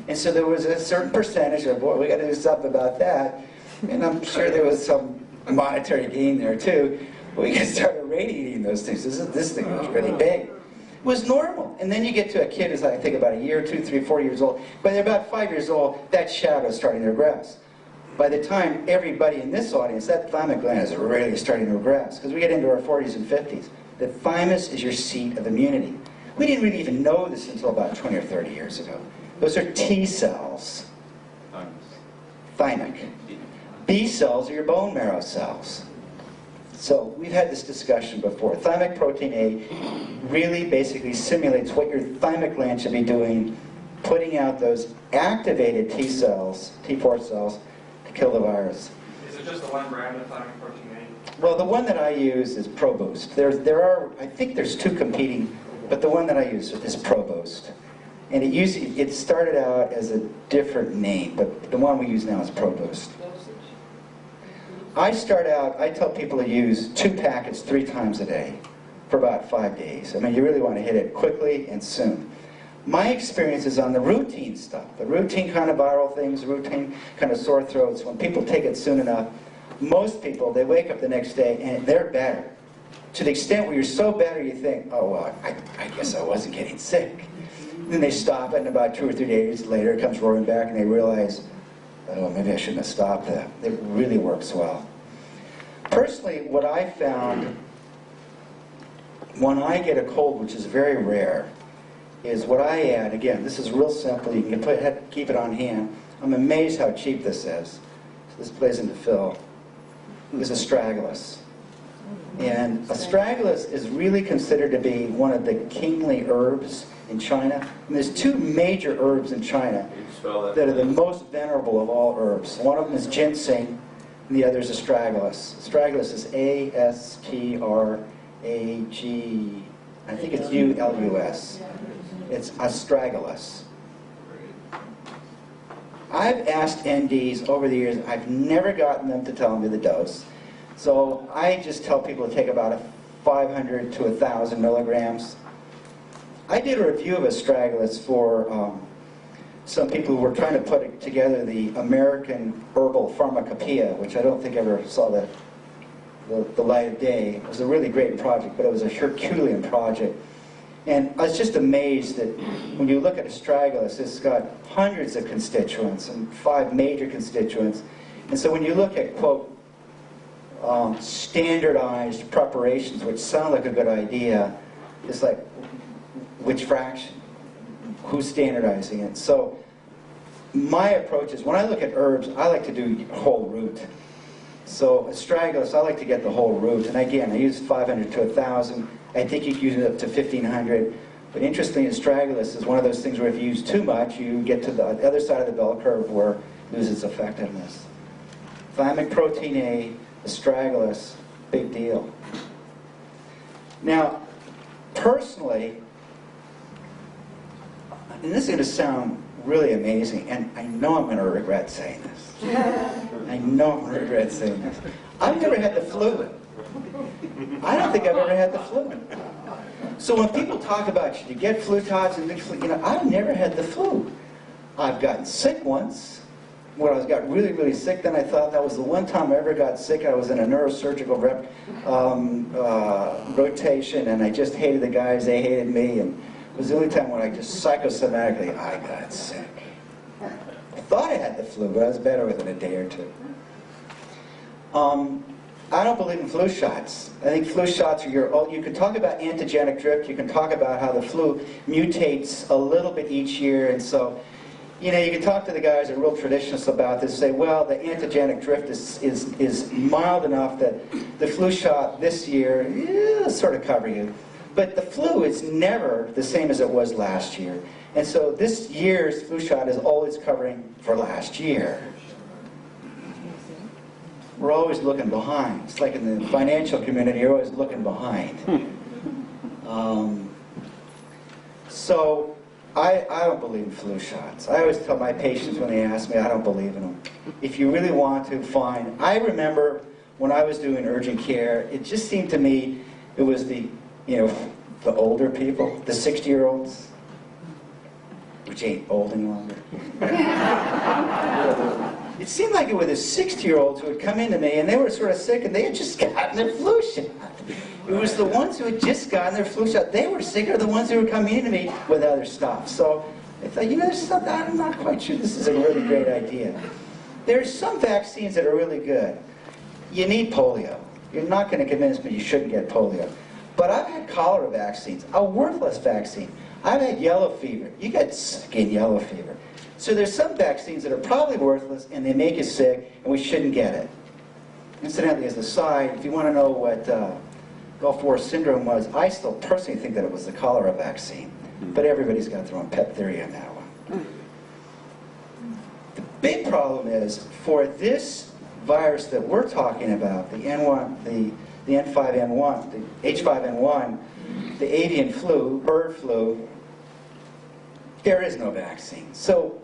And so there was a certain percentage of, boy, we got to do something about that. And I'm sure there was some monetary gain there too. We could start irradiating those things. This thing was really big. It was normal. And then you get to a kid who's, I think, about a year, 2, 3, 4 years old. When they're about 5 years old, that shadow is starting to regress. By the time everybody in this audience, that thymic gland is really starting to regress. Because we get into our 40s and 50s. The thymus is your seat of immunity. We didn't really even know this until about 20 or 30 years ago. Those are T cells. Thymic. B cells are your bone marrow cells. So we've had this discussion before. Thymic protein A really basically simulates what your thymic gland should be doing, putting out those activated T cells, T4 cells, to kill the virus. Is it just the one brand of thymic protein A? Well, the one that I use is ProBoost. I think there's two competing, but the one that I use is ProBoost. And it started out as a different name, but the one we use now is ProBoost. I tell people to use 2 packets 3 times a day for about 5 days. I mean, you really want to hit it quickly and soon. My experience is on the routine stuff, the routine kind of viral things, routine kind of sore throats. When people take it soon enough, most people, they wake up the next day and they're better. To the extent where you're so better you think, oh, well, I guess I wasn't getting sick. Then they stop it, and about 2 or 3 days later it comes roaring back, and they realize, oh, maybe I shouldn't have stopped that. It really works well. Personally, what I found when I get a cold, which is very rare, is what I add. Again, this is real simple. You can keep it on hand. I'm amazed how cheap this is. So this plays into Phil. This is astragalus. And astragalus is really considered to be one of the kingly herbs in China. And there's 2 major herbs in China that are the most venerable of all herbs. One of them is ginseng, and the other is astragalus. Astragalus is A-S-T-R-A-G, I think it's U-L-U-S. It's astragalus. I've asked NDs over the years, I've never gotten them to tell me the dose. So I just tell people to take about 500 to 1,000 milligrams. I did a review of astragalus for some people who were trying to put together the American Herbal Pharmacopoeia, which I don't think ever saw the light of day. It was a really great project, but it was a Herculean project. And I was just amazed that when you look at astragalus, it's got hundreds of constituents and 5 major constituents. And so when you look at, quote, standardized preparations, which sound like a good idea, it's like, which fraction? Who's standardizing it? So my approach is, when I look at herbs, I like to do whole root. So astragalus, I like to get the whole root. And again, I use 500 to 1,000. I think you can use it up to 1,500. But interestingly, astragalus is one of those things where if you use too much, you get to the other side of the bell curve where it loses effectiveness. Thymic protein A, astragalus, big deal. Now, personally, and this is going to sound really amazing, and I know I'm going to regret saying this. I know I'm going to regret saying this. I've never had the flu. I don't think I've ever had the flu. So when people talk about should you get flu shots and I've never had the flu. I've gotten sick once. When I got really, really sick, then I thought that was the one time I ever got sick. I was in a neurosurgical rotation, and I just hated the guys. They hated me, and it was the only time when I just psychosomatically, I got sick. I thought I had the flu, but I was better within a day or two. I don't believe in flu shots. I think flu shots are you can talk about antigenic drift, you can talk about how the flu mutates a little bit each year, and so, you can talk to the guys that are real traditionalists about this, say, well, the antigenic drift is mild enough that the flu shot this year, it'll sort of cover you. But the flu is never the same as it was last year. And so this year's flu shot is always covering for last year. We're always looking behind. It's like in the financial community, you're always looking behind. So I don't believe in flu shots. I always tell my patients when they ask me, I don't believe in them. If you really want to, fine. I remember when I was doing urgent care, it just seemed to me it was the older people, the 60-year-olds, which ain't old any longer. It seemed like it were the 60-year-olds who would come into me, and they were sort of sick, and they had just gotten their flu shot. It was the ones who had just gotten their flu shot. They were sick, or the ones who were coming into me with other stuff. So I thought, there's something, I'm not quite sure this is a really great idea. There's some vaccines that are really good. You need polio. You're not going to convince me you shouldn't get polio. But I've had cholera vaccines, a worthless vaccine. I've had yellow fever. You get sick in yellow fever. So there's some vaccines that are probably worthless and they make you sick and we shouldn't get it. Incidentally, as a side, if you want to know what Gulf War syndrome was, I still personally think that it was the cholera vaccine. But everybody's got their own pet theory on that one. The big problem is for this virus that we're talking about, the N1, the N5N1, the H5N1, the avian flu, bird flu, there is no vaccine. So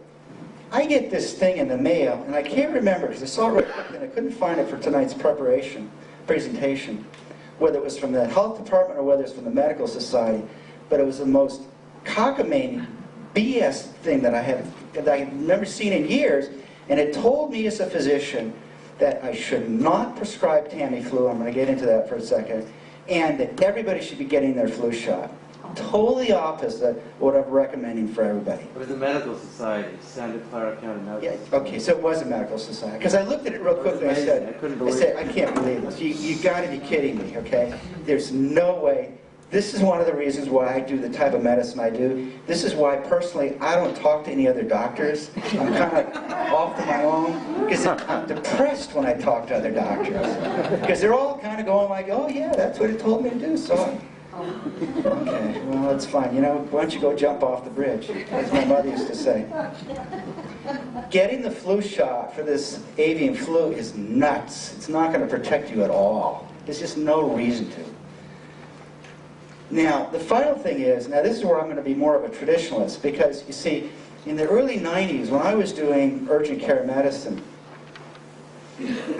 I get this thing in the mail, and I can't remember, because I saw it real quick, and I couldn't find it for tonight's presentation, whether it was from the health department or whether it's from the medical society, but it was the most cockamamie BS thing that I remember seeing in years, and it told me as a physician that I should not prescribe Tamiflu, I'm going to get into that for a second, and that everybody should be getting their flu shot. Totally opposite what I'm recommending for everybody. It was the medical society, Santa Clara County Medical Society. Okay, so it was a medical society. Because I looked at it real quickly and I said, I can't believe this. You got to be kidding me, okay? There's no way. This is one of the reasons why I do the type of medicine I do. This is why, personally, I don't talk to any other doctors. I'm kind of off to my own, because I'm depressed when I talk to other doctors. Because they're all kind of going like, oh yeah, that's what it told me to do, so okay, well, that's fine. Why don't you go jump off the bridge, as my mother used to say. Getting the flu shot for this avian flu is nuts. It's not going to protect you at all. There's just no reason to. Now, the final thing is, now this is where I'm going to be more of a traditionalist, because, you see, in the early 90s, when I was doing urgent care medicine,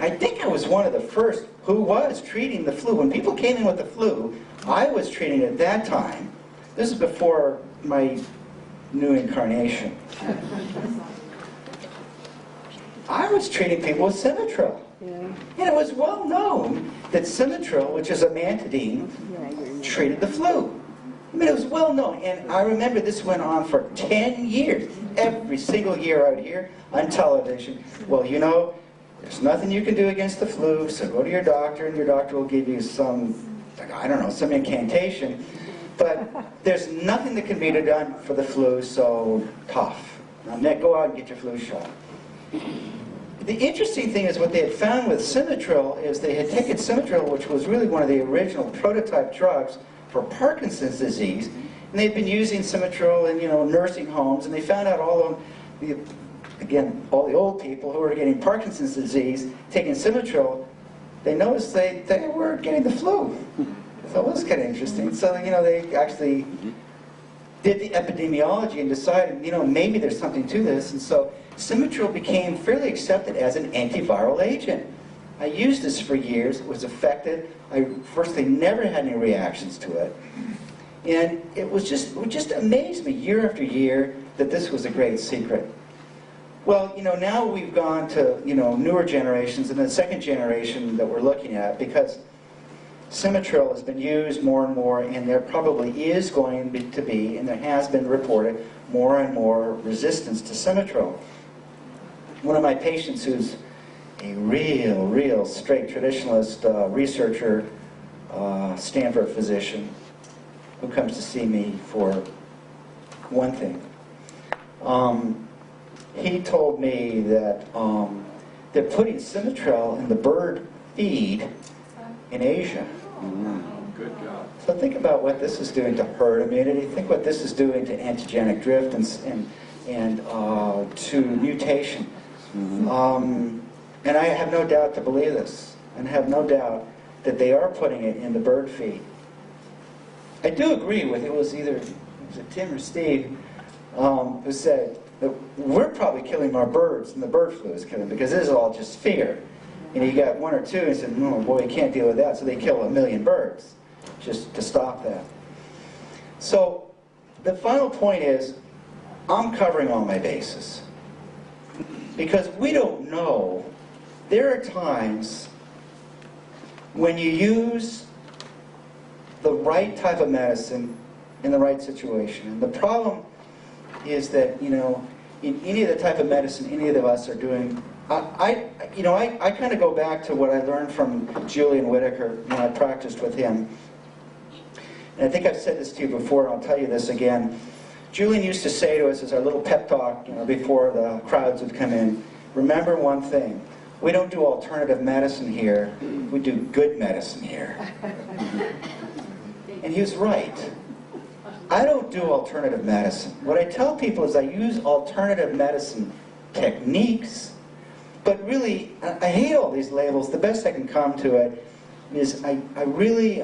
I think I was one of the first who was treating the flu. When people came in with the flu, I was treating it at that time. This is before my new incarnation. I was treating people with Simitril. And it was well known that Simitril, which is amantadine, treated the flu. I mean, it was well known. And I remember this went on for 10 years. Every single year out here on television. Well, there's nothing you can do against the flu, so go to your doctor, and your doctor will give you some incantation. But there's nothing that can be done for the flu, so tough. Now, go out and get your flu shot. The interesting thing is what they had found with Simitril is they had taken Simitril, which was really one of the original prototype drugs for Parkinson's disease, and they'd been using Symmetrol in nursing homes, and they found out all of the old people who were getting Parkinson's disease taking Symmetrol, they noticed they were getting the flu. So it was kind of interesting. So they actually did the epidemiology and decided maybe there's something to this, and so Symmetrol became fairly accepted as an antiviral agent. I used this for years. It was effective. First, they never had any reactions to it. And it just amazed me year after year that this was a great secret. Well, now we've gone to, newer generations, and the second generation that we're looking at, because Symmetrol has been used more and more, and there probably is going to be, and there has been reported, more and more resistance to Symmetrol. One of my patients who's a real straight traditionalist researcher, Stanford physician, who comes to see me for one thing. He told me that they're putting Symmetrol in the bird feed in Asia. Good God. So think about what this is doing to herd immunity. Think what this is doing to antigenic drift and to mutation. And I have no doubt to believe this, and have no doubt that they are putting it in the bird feed. I do agree with, it was Tim or Steve, who said that we're probably killing our birds, and the bird flu is killing them, because this is all just fear. You got one or two, and said, "Oh boy, you can't deal with that," so they kill 1 million birds just to stop that. So the final point is, I'm covering all my bases, because we don't know. There are times when you use the right type of medicine in the right situation. And the problem is that, in any of the type of medicine any of us are doing, I kind of go back to what I learned from Julian Whitaker when I practiced with him. And I think I've said this to you before, and I'll tell you this again. Julian used to say to us as our little pep talk, before the crowds would come in, remember one thing, we don't do alternative medicine here, we do good medicine here. And he was right. I don't do alternative medicine. What I tell people is I use alternative medicine techniques, but really, I hate all these labels. The best I can come to it is I'm really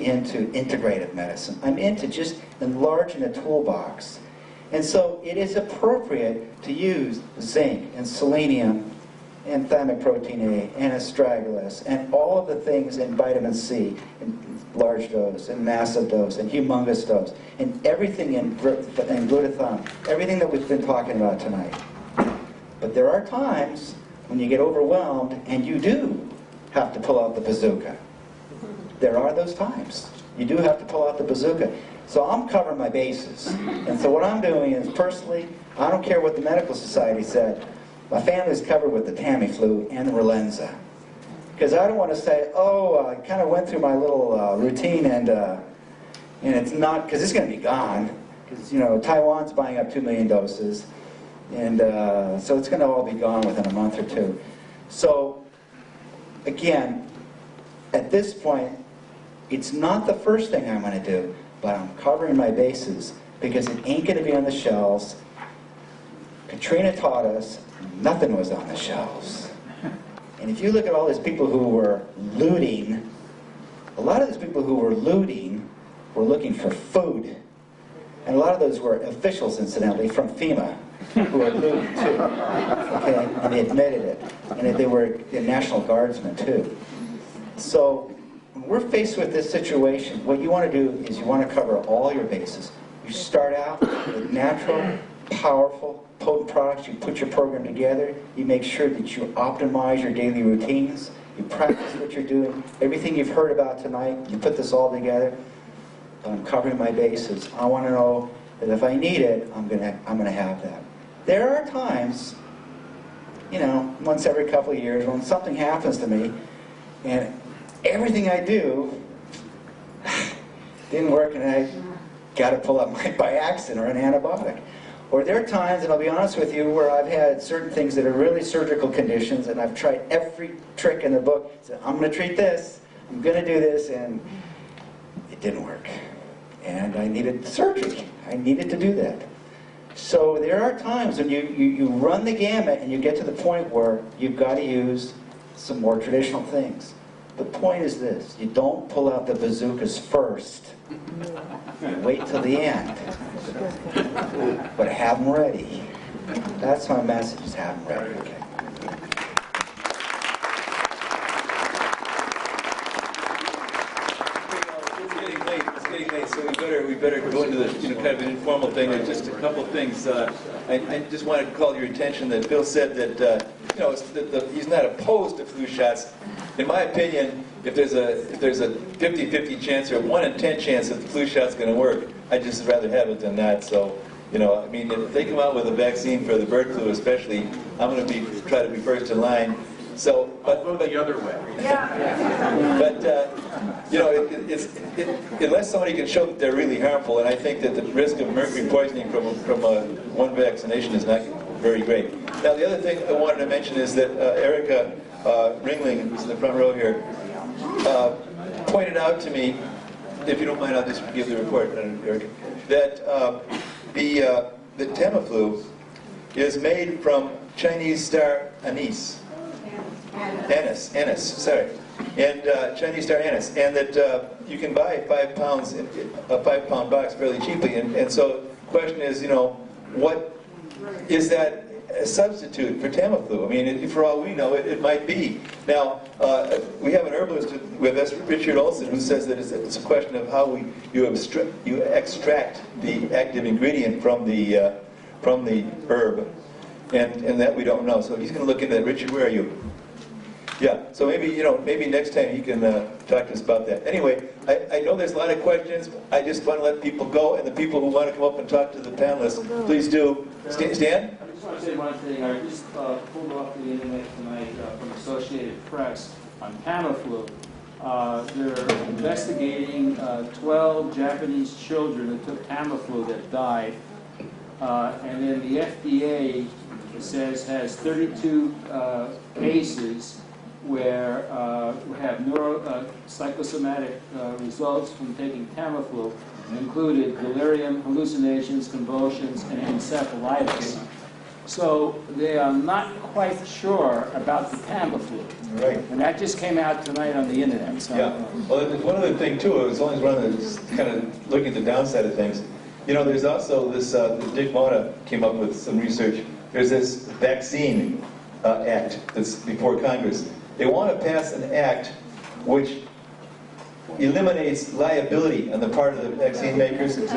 into integrative medicine. I'm into just enlarging the toolbox. And so it is appropriate to use zinc and selenium and thymic protein A and astragalus and all of the things in vitamin C in large dose and massive dose and humongous dose and everything in glutathione, everything that we've been talking about tonight. But there are times when you get overwhelmed and you do have to pull out the bazooka. There are those times. You do have to pull out the bazooka. So I'm covering my bases. And so what I'm doing is, personally, I don't care what the medical society said. My family's covered with the Tamiflu and the Relenza. Because I don't want to say, oh, I kind of went through my little routine and it's not, because it's going to be gone. Because, Taiwan's buying up 2 million doses. And so it's going to all be gone within a month or two. So, again, at this point, it's not the first thing I'm going to do, but I'm covering my bases because it ain't going to be on the shelves. Katrina taught us nothing was on the shelves. And if you look at all these people who were looting, a lot of these people who were looting were looking for food. And a lot of those were officials, incidentally, from FEMA, who were looting too. Okay? And they admitted it. And they were National Guardsmen too. So when we're faced with this situation, what you want to do is you want to cover all your bases. You start out with natural, powerful, potent products. You put your program together. You make sure that you optimize your daily routines. You practice what you're doing. Everything you've heard about tonight, you put this all together. I'm covering my bases. I want to know that if I need it, I'm gonna have that. There are times, once every couple of years, when something happens to me, and everything I do didn't work, and I got to pull up my Biaxin or an antibiotic. Or there are times, and I'll be honest with you, where I've had certain things that are really surgical conditions, and I've tried every trick in the book. So I'm going to treat this, I'm going to do this, and it didn't work. And I needed surgery. I needed to do that. So there are times when you run the gamut and you get to the point where you've got to use some more traditional things. The point is this: you don't pull out the bazookas first. You wait till the end. But have them ready. That's my message, is have them ready. Okay. It's getting late, so we better go into the kind of an informal thing. There's just a couple of things. I just wanted to call your attention that Bill said that he's not opposed to flu shots. In my opinion, if there's a 50-50 chance or a 1 in 10 chance that the flu shot's going to work, I'd just rather have it than that. So, I mean, if they come out with a vaccine for the bird flu, especially, I'm going to try to be first in line. So, but the other way. Yeah. But unless somebody can show that they're really harmful, and I think that the risk of mercury poisoning from one vaccination is not very great. Now, the other thing I wanted to mention is that Erica Ringling, who's in the front row here, pointed out to me, if you don't mind, I'll just give the report, Erica, that the Tamiflu is made from Chinese star anise. Anise, sorry. And Chinese star anise. And that you can buy 5 pounds, a 5-pound box fairly cheaply. And so the question is, what is that a substitute for Tamiflu? I mean, for all we know, it might be. Now, we have an herbalist with us, Richard Olson, who says that it's a question of how you extract the active ingredient from the herb, and that we don't know. So he's going to look into that. Richard, where are you? Yeah, so maybe next time you can talk to us about that. Anyway, I know there's a lot of questions. I just want to let people go, and the people who want to come up and talk to the panelists, please do. Stan? I just want to say one thing. I just pulled off the internet tonight from Associated Press on Tamiflu. They're investigating 12 Japanese children that took Tamiflu that died. And then the FDA says has 32 cases where we have psychosomatic results from taking Tamiflu, included delirium, hallucinations, convulsions, and encephalitis. So they are not quite sure about the Tamiflu. Right. And that just came out tonight on the internet. So. Yeah. Well, there's one other thing too, as long as we're on the kind of looking at the downside of things, there's also this, Dick Mona came up with some research. There's this vaccine act that's before Congress. They want to pass an act which eliminates liability on the part of the vaccine makers. It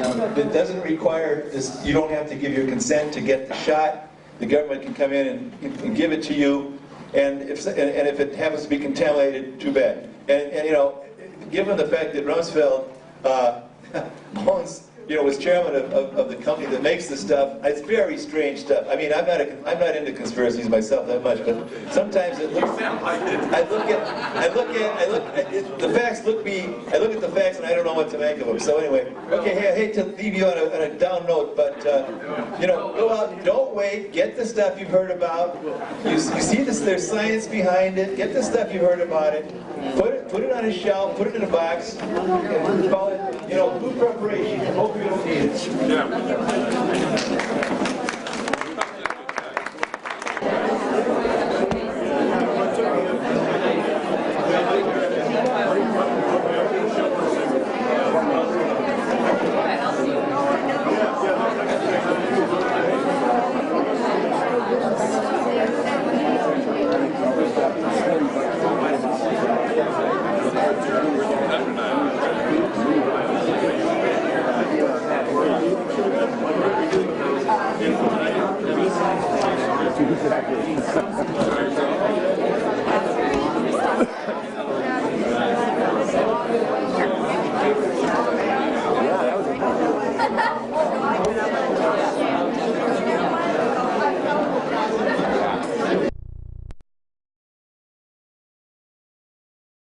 doesn't require this, you don't have to give your consent to get the shot. The government can come in and give it to you, and if it happens to be contaminated, too bad. And given the fact that Rumsfeld was chairman of the company that makes the stuff, it's very strange stuff. I mean, I'm not into conspiracies myself that much, but sometimes it looks. I look at the facts. I look at the facts and I don't know what to make of them. So anyway, okay. Hey, I hate to leave you on a down note, but go out. Don't wait. Get the stuff you've heard about. You see this? There's science behind it. Get the stuff you've heard about it. Put it on a shelf. Put it in a box. And call it, food preparation. Hope you don't need it.